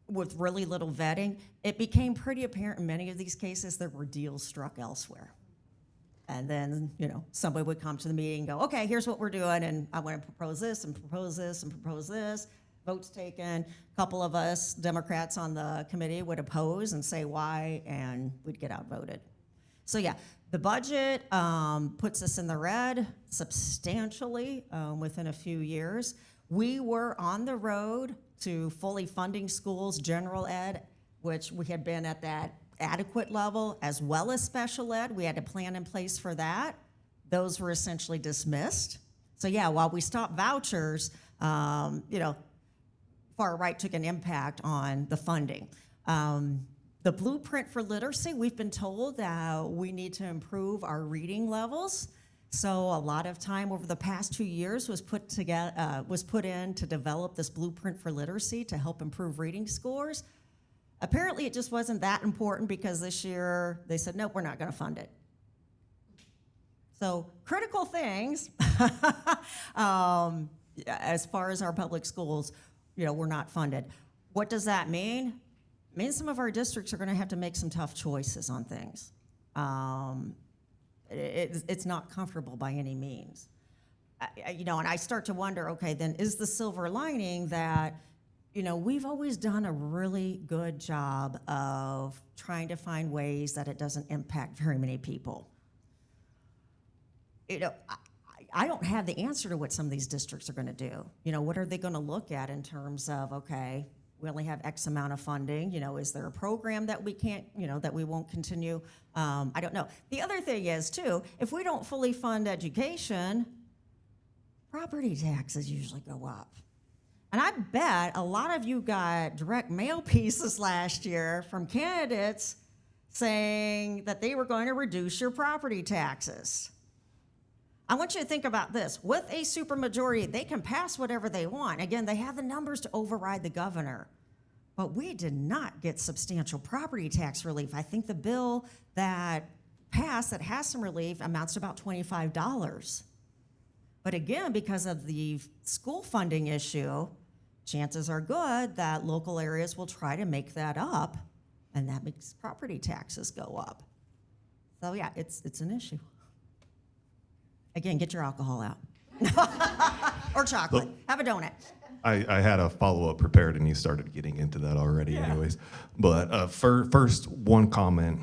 With really little vetting, it became pretty apparent in many of these cases there were deals struck elsewhere. And then, you know, somebody would come to the meeting and go, okay, here's what we're doing, and I want to propose this and propose this and propose this. Votes taken. A couple of us Democrats on the committee would oppose and say why, and we'd get outvoted. So yeah, the budget puts us in the red substantially within a few years. We were on the road to fully funding schools, general ed, which we had been at that adequate level, as well as special ed. We had a plan in place for that. Those were essentially dismissed. So yeah, while we stopped vouchers, you know, far right took an impact on the funding. The blueprint for literacy, we've been told that we need to improve our reading levels. So a lot of time over the past 2 years was put in to develop this blueprint for literacy to help improve reading scores. Apparently it just wasn't that important because this year they said, nope, we're not gonna fund it. So critical things, as far as our public schools, you know, were not funded. What does that mean? It means some of our districts are going to have to make some tough choices on things. It's not comfortable by any means. And I start to wonder, okay, then is the silver lining that, we've always done a really good job of trying to find ways that it doesn't impact very many people. I don't have the answer to what some of these districts are going to do. What are they going to look at in terms of, okay, we only have X amount of funding. Is there a program that we can't, that we won't continue? I don't know. The other thing is, too, if we don't fully fund education, property taxes usually go up. And I bet a lot of you got direct mail pieces last year from candidates saying that they were going to reduce your property taxes. I want you to think about this. With a supermajority, they can pass whatever they want. Again, they have the numbers to override the governor. But we did not get substantial property tax relief. I think the bill that passed that has some relief amounts to about $25. But again, because of the school funding issue, chances are good that local areas will try to make that up, and that makes property taxes go up. So yeah, it's an issue. Again, get your alcohol out. Or chocolate. Look, have a donut. I had a follow-up prepared, and you started getting into that already anyways. But first, one comment.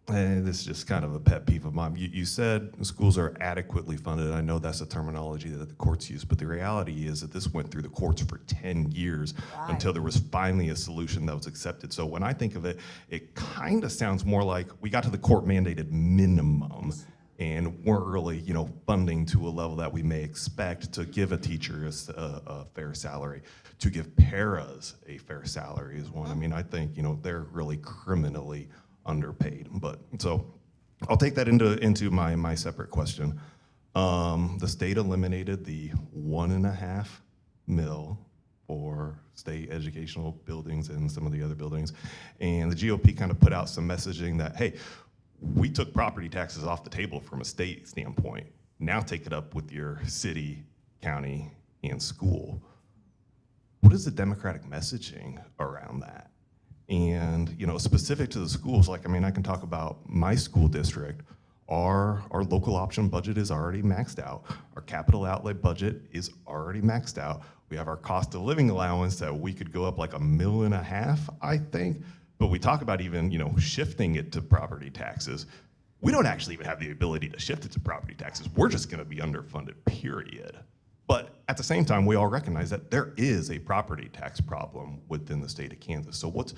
And this is just kind of a pet peeve of mine. You said schools are adequately funded. I know that's a terminology that the courts use, but the reality is that this went through the courts for 10 years until there was finally a solution that was accepted. So when I think of it, it kind of sounds more like we got to the court-mandated minimum and weren't really, funding to a level that we may expect to give a teacher a fair salary, to give paras a fair salary is one. I mean, I think, they're really criminally underpaid. But so I'll take that into my separate question. The state eliminated the 1.5 mil for state educational buildings and some of the other buildings. And the GOP kind of put out some messaging that, hey, we took property taxes off the table from a state standpoint. Now take it up with your city, county, and school. What is the Democratic messaging around that? And, specific to the schools, I can talk about my school district. Our local option budget is already maxed out. Our capital outlay budget is already maxed out. We have our cost of living allowance that we could go up like $1.5 million, I think. But we talk about even, shifting it to property taxes. We don't actually even have the ability to shift it to property taxes. We're just gonna be underfunded, period. But at the same time, we all recognize that there is a property tax problem within the state of Kansas. So what's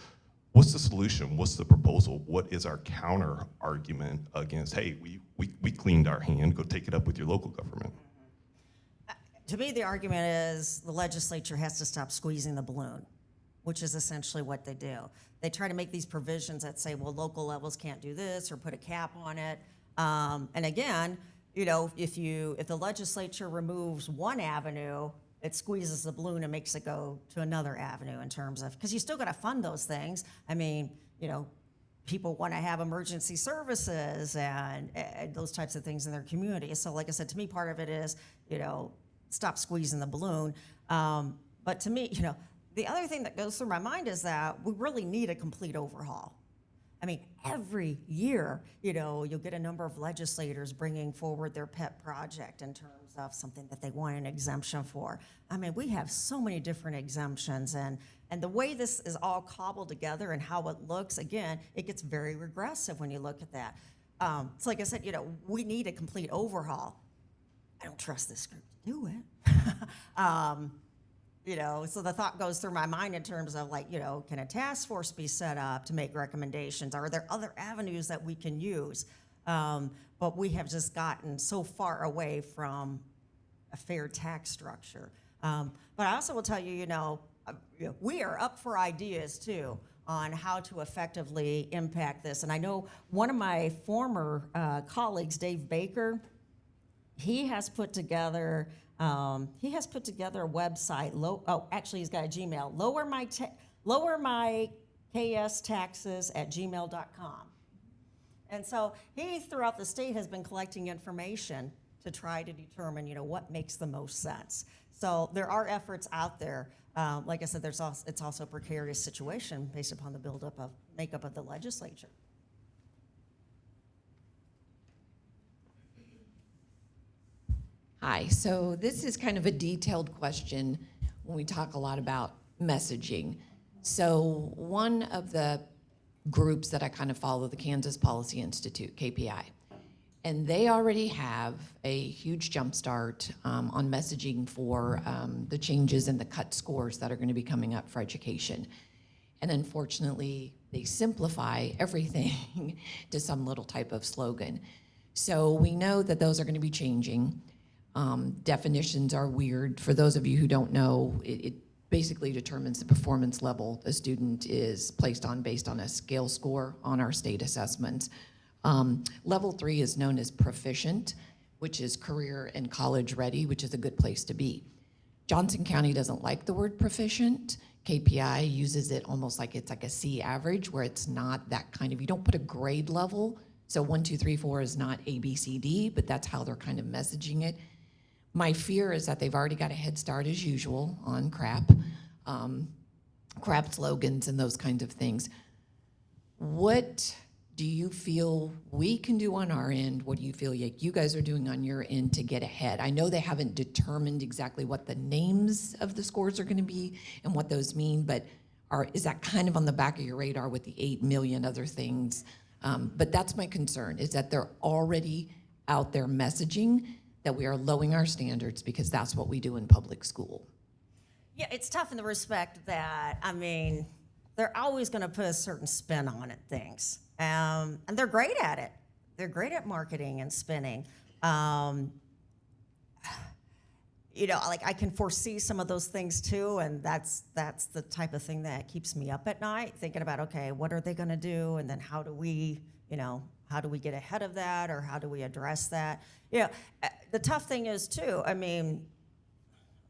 the solution? What's the proposal? What is our counter argument against, hey, we cleaned our hand, go take it up with your local government? To me, the argument is the legislature has to stop squeezing the balloon, which is essentially what they do. They try to make these provisions that say, well, local levels can't do this or put a cap on it. And again, if the legislature removes one avenue, it squeezes the balloon and makes it go to another avenue in terms of, because you still got to fund those things. I mean, people want to have emergency services and those types of things in their community. So like I said, to me, part of it is, stop squeezing the balloon. But to me, the other thing that goes through my mind is that we really need a complete overhaul. I mean, every year, you'll get a number of legislators bringing forward their pet project in terms of something that they want an exemption for. I mean, we have so many different exemptions, and the way this is all cobbled together and how it looks, again, it gets very regressive when you look at that. So like I said, we need a complete overhaul. I don't trust this group to do it. So the thought goes through my mind in terms of can a task force be set up to make recommendations? Are there other avenues that we can use? But we have just gotten so far away from a fair tax structure. But I also will tell you, we are up for ideas too on how to effectively impact this. And I know one of my former colleagues, Dave Baker, he has put together a website. Actually, he's got a Gmail. Lower my KS taxes at gmail.com. And so he, throughout the state, has been collecting information to try to determine, what makes the most sense. So there are efforts out there. Like I said, it's also a precarious situation based upon the makeup of the legislature. Hi, so this is kind of a detailed question when we talk a lot about messaging. So one of the groups that I kind of follow, the Kansas Policy Institute, KPI, and they already have a huge jumpstart on messaging for the changes in the cut scores that are going to be coming up for education. And unfortunately, they simplify everything to some little type of slogan. So we know that those are going to be changing. Definitions are weird. For those of you who don't know, it basically determines the performance level a student is placed on based on a scale score on our state assessments. Level 3 is known as proficient, which is career and college ready, which is a good place to be. Johnson County doesn't like the word proficient. KPI uses it almost like it's like a C average, where it's not that kind of, you don't put a grade level. So 1, 2, 3, 4 is not A, B, C, D, but that's how they're kind of messaging it. My fear is that they've already got a head start as usual on crap slogans and those kinds of things. What do you feel we can do on our end? What do you feel like you guys are doing on your end to get ahead? I know they haven't determined exactly what the names of the scores are going to be and what those mean, but is that kind of on the back of your radar with the 8 million other things? But that's my concern, is that they're already out there messaging that we are lowering our standards because that's what we do in public school. Yeah, it's tough in the respect that, I mean, they're always going to put a certain spin on it, things. And they're great at it. They're great at marketing and spinning. You know, like I can foresee some of those things too, and that's the type of thing that keeps me up at night, thinking about, okay, what are they going to do, and then how do we get ahead of that, or how do we address that? You know, the tough thing is too, I mean,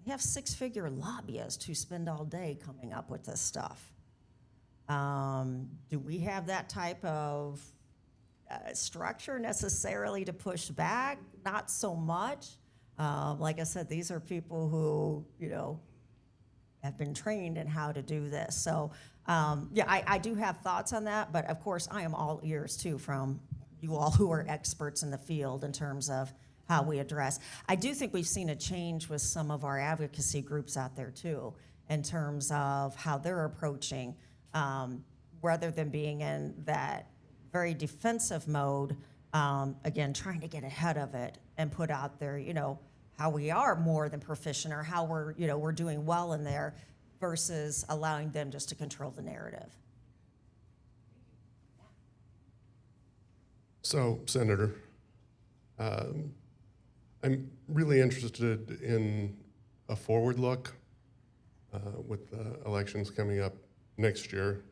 we have 6-figure lobbyists who spend all day coming up with this stuff. Do we have that type of structure necessarily to push back? Not so much. Like I said, these are people who, you know, have been trained in how to do this. So, yeah, I do have thoughts on that, but of course I am all ears too from you all who are experts in the field in terms of how we address. I do think we've seen a change with some of our advocacy groups out there too, in terms of how they're approaching, rather than being in that very defensive mode, again, trying to get ahead of it and put out there, you know, how we are more than proficient, or how we're doing well in there, versus allowing them just to control the narrative. So, Senator, I'm really interested in a forward look with the elections coming up next year,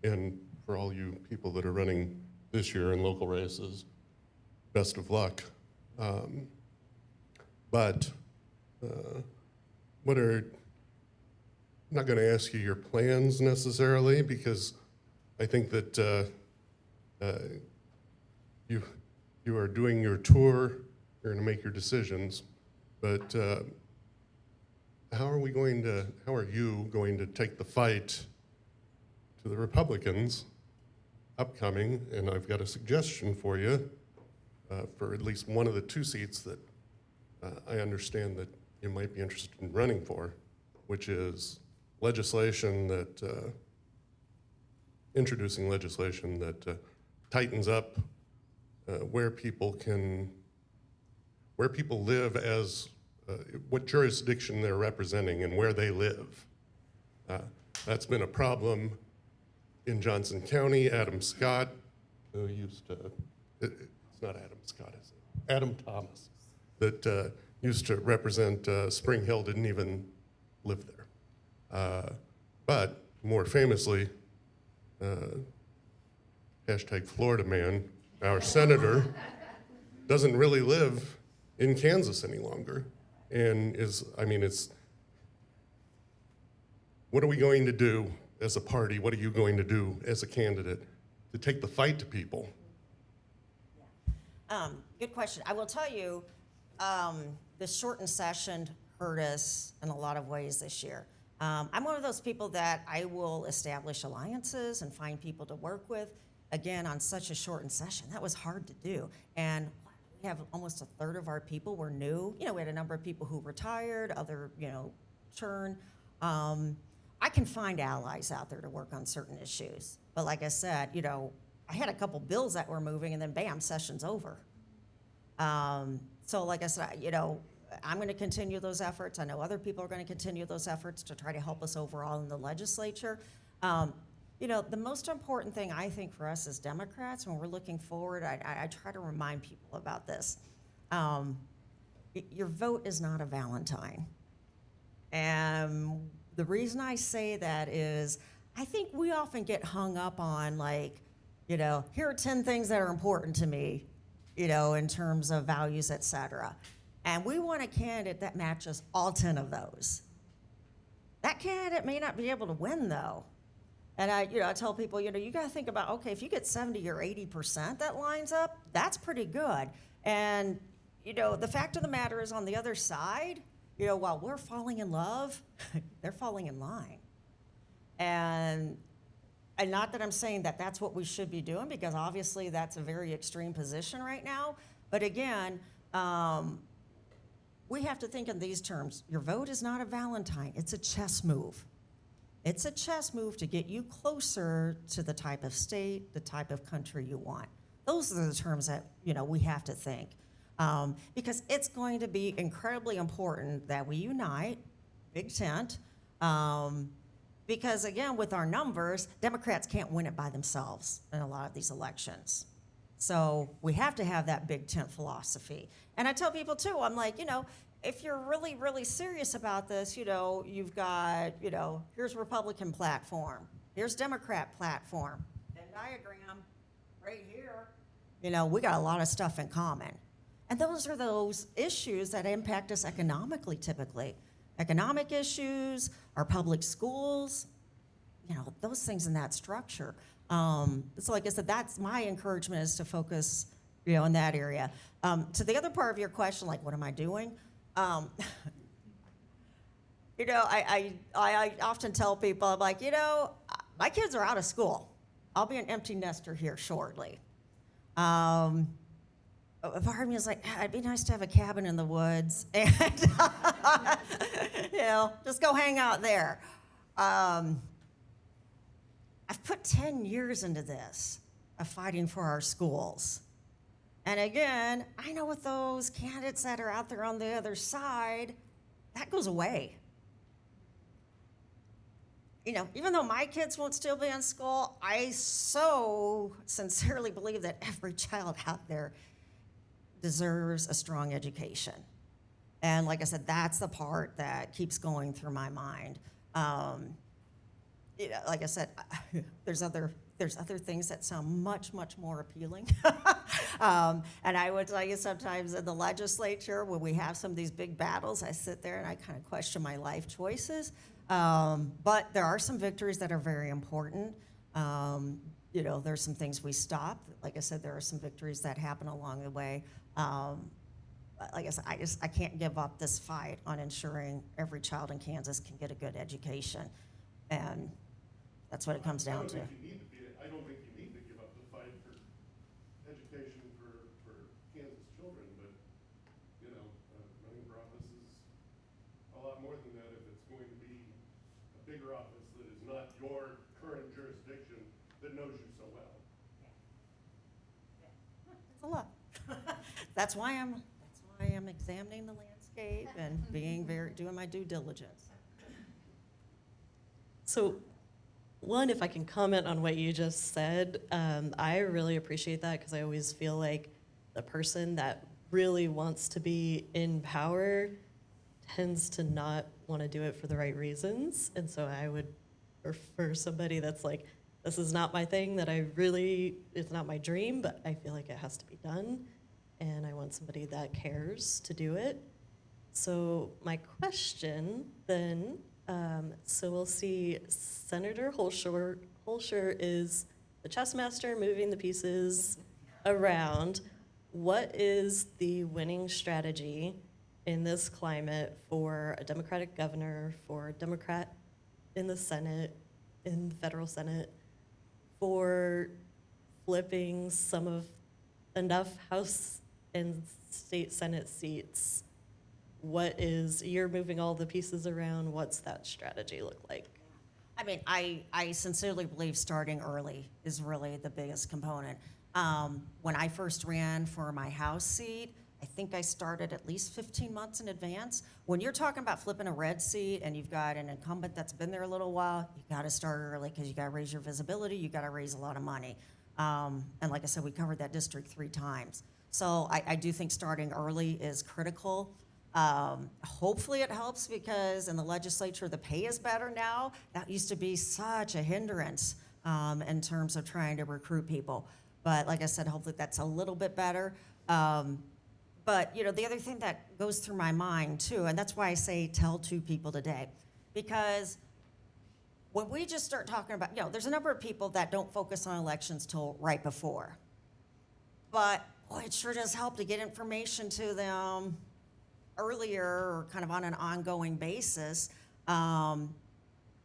and for all you people that are running this year in local races, best of luck. But what are, I'm not going to ask you your plans necessarily, because I think that you are doing your tour, you're going to make your decisions, but how are you going to take the fight to the Republicans upcoming? And I've got a suggestion for you for at least one of the 2 seats that I understand that you might be interested in running for, which is legislation that, introducing legislation that tightens up where people live, as what jurisdiction they're representing and where they live. That's been a problem in Johnson County. Adam Scott, who used to, it's not Adam Scott, is it? Adam Thomas, that used to represent Spring Hill, didn't even live there. But more famously, hashtag Florida man, our senator, doesn't really live in Kansas any longer. And what are we going to do as a party? What are you going to do as a candidate to take the fight to people? Good question. I will tell you, the shortened session hurt us in a lot of ways this year. I'm one of those people that I will establish alliances and find people to work with. Again, on such a shortened session, that was hard to do. And we have almost a third of our people were new. You know, we had a number of people who retired, other, churn. I can find allies out there to work on certain issues. But like I said, I had a couple bills that were moving and then bam, session's over. So like I said, I'm going to continue those efforts. I know other people are going to continue those efforts to try to help us overall in the legislature. The most important thing I think for us as Democrats when we're looking forward, I try to remind people about this. Your vote is not a Valentine. And the reason I say that is I think we often get hung up on here are 10 things that are important to me, in terms of values, et cetera. And we want a candidate that matches all 10 of those. That candidate may not be able to win though. And I tell people, you got to think about, okay, if you get 70 or 80% that lines up, that's pretty good. And, the fact of the matter is on the other side, while we're falling in love, they're falling in line. And not that I'm saying that that's what we should be doing, because obviously that's a very extreme position right now. But again, we have to think in these terms. Your vote is not a Valentine. It's a chess move. It's a chess move to get you closer to the type of state, the type of country you want. Those are the terms that, we have to think. Because it's going to be incredibly important that we unite, big tent, because again, with our numbers, Democrats can't win it by themselves in a lot of these elections. So we have to have that big tent philosophy. And I tell people too, I'm like, if you're really, really serious about this, you've got, here's Republican platform, here's Democrat platform, Venn diagram right here. We got a lot of stuff in common. And those are those issues that impact us economically typically. Economic issues, our public schools, those things in that structure. So like I said, that's my encouragement is to focus, in that area. To the other part of your question, like what am I doing? I often tell people, I'm like, my kids are out of school. I'll be an empty nester here shortly. Part of me is like, it'd be nice to have a cabin in the woods and, just go hang out there. I've put 10 years into this of fighting for our schools. And again, I know with those candidates that are out there on the other side, that goes away. Even though my kids won't still be in school, I so sincerely believe that every child out there deserves a strong education. And like I said, that's the part that keeps going through my mind. Like I said, there's other things that sound much, much more appealing. And I would tell you sometimes in the legislature, when we have some of these big battles, I sit there and I kind of question my life choices. But there are some victories that are very important. There's some things we stop. Like I said, there are some victories that happen along the way. Like I said, I can't give up this fight on ensuring every child in Kansas can get a good education. And that's what it comes down to. I don't think you need to give up the fight for education for Kansas children, but, running for office is a lot more than that if it's going to be a bigger office that is not your current jurisdiction that knows you so well. It's a lot. That's why I'm examining the landscape and doing my due diligence. So, one, if I can comment on what you just said, I really appreciate that because I always feel like the person that really wants to be in power tends to not want to do it for the right reasons. And so I would prefer somebody that's like, this is not my thing, it's not my dream, but I feel like it has to be done. And I want somebody that cares to do it. So my question then, so we'll see Senator Holscher. Holscher is the chess master moving the pieces around. What is the winning strategy in this climate for a Democratic governor, for a Democrat in the Senate, in the federal Senate, for flipping some of enough House and state Senate seats? You're moving all the pieces around, what's that strategy look like? I mean, I sincerely believe starting early is really the biggest component. When I first ran for my House seat, I think I started at least 15 months in advance. When you're talking about flipping a red seat and you've got an incumbent that's been there a little while, you gotta start early because you gotta raise your visibility, you gotta raise a lot of money. And like I said, we covered that district 3 times. So I do think starting early is critical. Hopefully it helps because in the legislature, the pay is better now. That used to be such a hindrance in terms of trying to recruit people. But like I said, hopefully that's a little bit better. But you know, the other thing that goes through my mind too, and that's why I say tell 2 people today, because when we just start talking about, you know, there's a number of people that don't focus on elections till right before. But boy, it sure does help to get information to them earlier or kind of on an ongoing basis.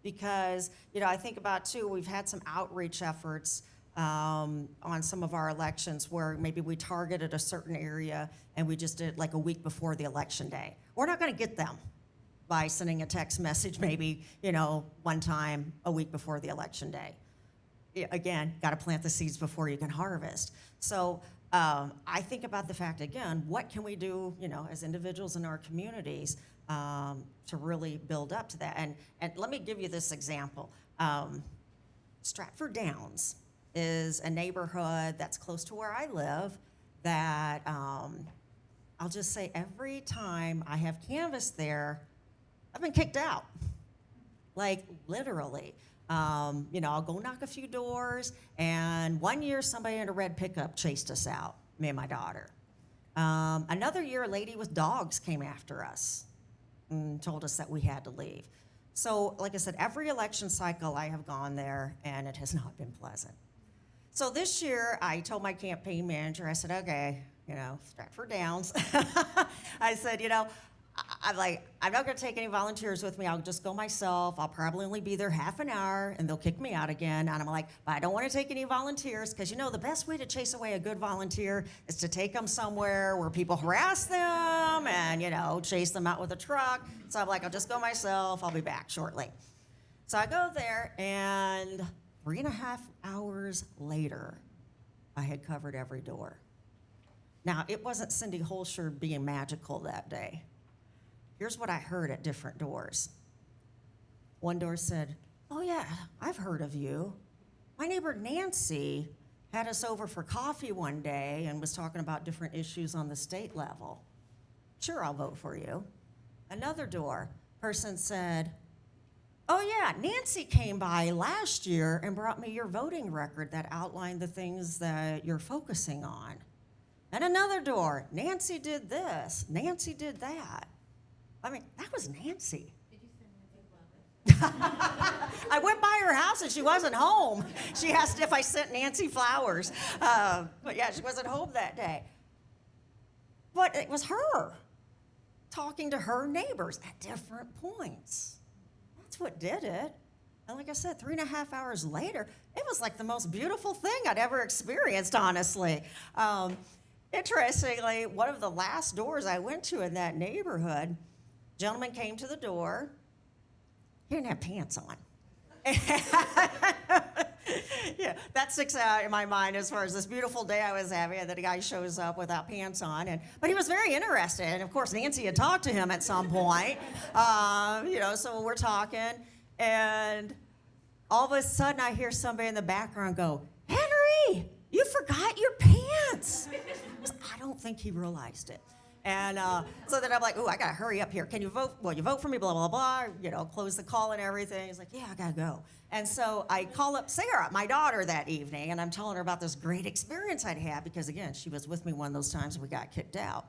Because, you know, I think about too, we've had some outreach efforts on some of our elections where maybe we targeted a certain area and we just did it like a week before the election day. We're not gonna get them by sending a text message maybe, you know, one time a week before the election day. Again, gotta plant the seeds before you can harvest. So I think about the fact, again, what can we do, you know, as individuals in our communities to really build up to that? And let me give you this example. Stratford Downs is a neighborhood that's close to where I live that I'll just say every time I have canvassed there, I've been kicked out, like literally. You know, I'll go knock a few doors, and one year somebody in a red pickup chased us out, me and my daughter. Another year, a lady with dogs came after us and told us that we had to leave. So, like I said, every election cycle I have gone there, and it has not been pleasant. So this year, I told my campaign manager, I said, okay, you know, Stratford Downs. I said, you know, I'm not gonna take any volunteers with me. I'll just go myself. I'll probably only be there half an hour and they'll kick me out again. And I'm like, but I don't wanna take any volunteers because you know, the best way to chase away a good volunteer is to take them somewhere where people harass them and, you know, chase them out with a truck. So I'm like, I'll just go myself. I'll be back shortly. So I go there and 3.5 hours later, I had covered every door. Now, it wasn't Cindy Holscher being magical that day. Here's what I heard at different doors. One door said, oh yeah, I've heard of you. My neighbor Nancy had us over for coffee one day and was talking about different issues on the state level. Sure, I'll vote for you. Another door, person said, oh yeah, Nancy came by last year and brought me your voting record that outlined the things that you're focusing on. And another door, Nancy did this, Nancy did that. I mean, that was Nancy. Did you send Nancy flowers? I went by her house and she wasn't home. She asked if I sent Nancy flowers. But yeah, she wasn't home that day. But it was her talking to her neighbors at different points. That's what did it. And like I said, 3.5 hours later, it was like the most beautiful thing I'd ever experienced, honestly. Interestingly, one of the last doors I went to in that neighborhood, gentleman came to the door. He didn't have pants on. Yeah, that sticks out in my mind as far as this beautiful day I was having, and that a guy shows up without pants on. But he was very interested. And of course, Nancy had talked to him at some point. You know, so we're talking, and all of a sudden I hear somebody in the background go, Henry, you forgot your pants. I don't think he realized it. And so then I'm like, oh, I gotta hurry up here. Can you vote? Well, you vote for me, blah, blah, blah. You know, close the call and everything. He's like, yeah, I gotta go. And so I call up Sarah, my daughter, that evening, and I'm telling her about this great experience I'd had because, again, she was with me one of those times we got kicked out.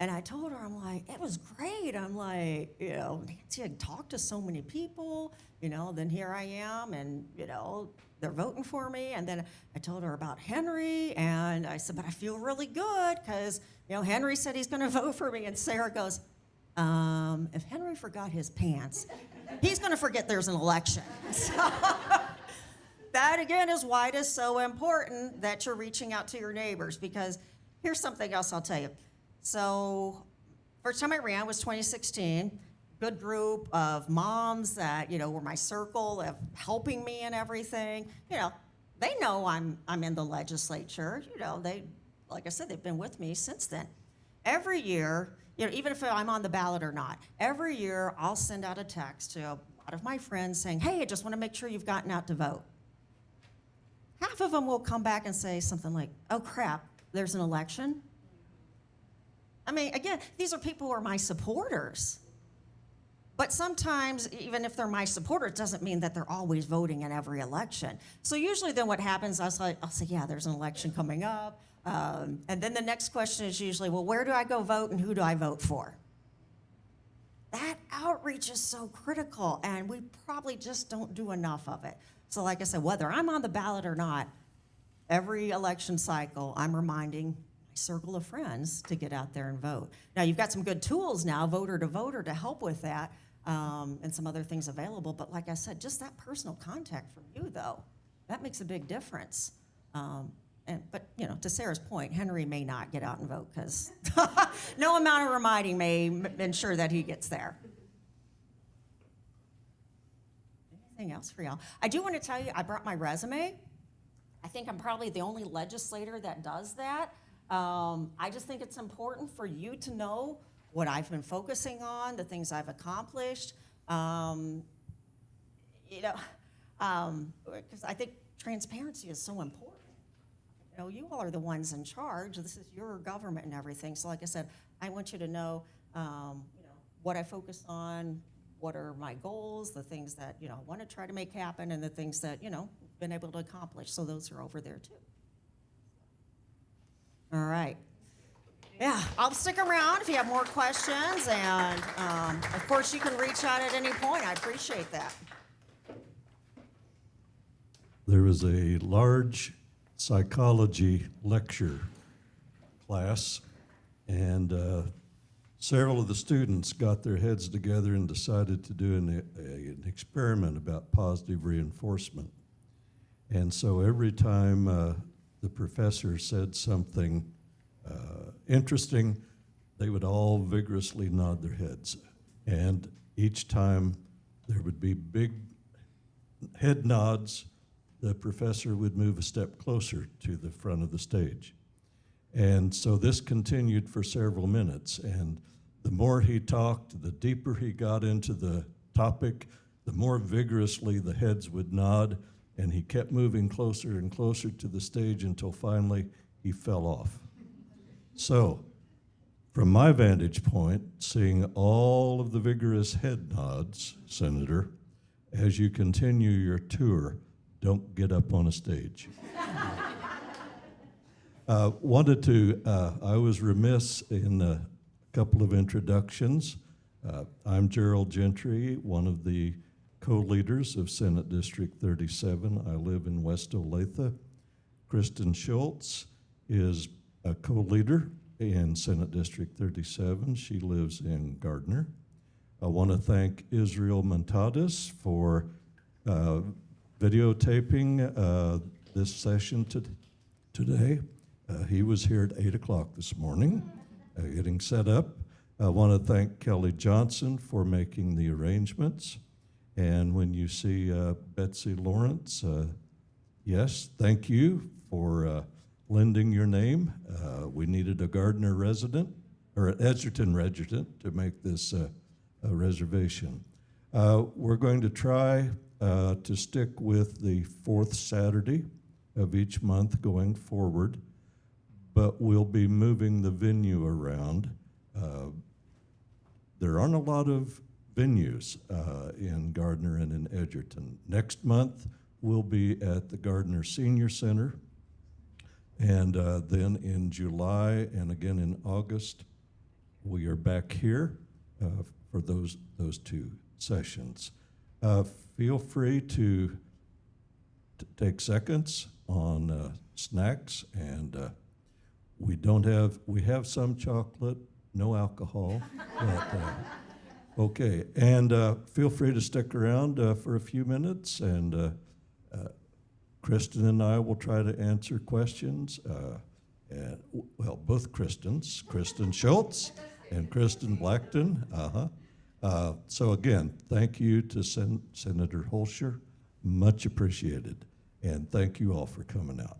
And I told her, I'm like, it was great. I'm like, you know, Nancy had talked to so many people, you know, then here I am, and, you know, they're voting for me. And then I told her about Henry, and I said, but I feel really good because, you know, Henry said he's going to vote for me. And Sarah goes, if Henry forgot his pants, he's going to forget there's an election. So that, again, is why it is so important that you're reaching out to your neighbors, because here's something else I'll tell you. So first time I ran was 2016. Good group of moms that, were my circle of helping me and everything. They know I'm in the legislature. They, like I said, they've been with me since then. Every year, even if I'm on the ballot or not, every year I'll send out a text to a lot of my friends saying, hey, I just want to make sure you've gotten out to vote. Half of them will come back and say something like, oh crap, there's an election. I mean, again, these are people who are my supporters. But sometimes, even if they're my supporters, it doesn't mean that they're always voting in every election. So usually then what happens, I'll say, yeah, there's an election coming up. And then the next question is usually, well, where do I go vote and who do I vote for? That outreach is so critical, and we probably just don't do enough of it. So like I said, whether I'm on the ballot or not, every election cycle, I'm reminding my circle of friends to get out there and vote. Now, you've got some good tools now, voter to voter, to help with that, and some other things available. But like I said, just that personal contact from you, though, that makes a big difference. But to Sarah's point, Henry may not get out and vote because no amount of reminding may ensure that he gets there. Anything else for y'all? I do want to tell you, I brought my resume. I think I'm probably the only legislator that does that. I just think it's important for you to know what I've been focusing on, the things I've accomplished. Because I think transparency is so important. You all are the ones in charge. This is your government and everything. So like I said, I want you to know, what I focus on, what are my goals, the things that, I want to try to make happen, and the things that, been able to accomplish. So those are over there too. All right. Yeah, I'll stick around if you have more questions. And of course, you can reach out at any point. I appreciate that. There was a large psychology lecture class, and several of the students got their heads together and decided to do an experiment about positive reinforcement. And so every time the professor said something interesting, they would all vigorously nod their heads. And each time there would be big head nods, the professor would move a step closer to the front of the stage. And so this continued for several minutes. And the more he talked, the deeper he got into the topic, the more vigorously the heads would nod. And he kept moving closer and closer to the stage until finally he fell off. So, from my vantage point, seeing all of the vigorous head nods, Senator, as you continue your tour, don't get up on a stage. I was remiss in a couple of introductions. I'm Gerald Gentry, one of the co-leaders of Senate District 37. I live in West Olathe. Kristen Schultz is a co-leader in Senate District 37. She lives in Gardner. I want to thank Israel Montades for videotaping this session today. He was here at 8 o'clock this morning, getting set up. I want to thank Kelly Johnson for making the arrangements. And when you see Betsy Lawrence, yes, thank you for lending your name. We needed a Gardner resident, or an Edgerton resident, to make this a reservation. We're going to try to stick with the fourth Saturday of each month going forward, but we'll be moving the venue around. There aren't a lot of venues in Gardner and in Edgerton. Next month, we'll be at the Gardner Senior Center, and then in July and again in August, we are back here for those two sessions. Feel free to take seconds on snacks, and we have some chocolate, no alcohol. But, okay, and feel free to stick around for a few minutes, and Kristen and I will try to answer questions. Well, both Kristens, Kristen Schultz and Kristen Blackton. So again, thank you to Senator Holscher. Much appreciated. And thank you all for coming out.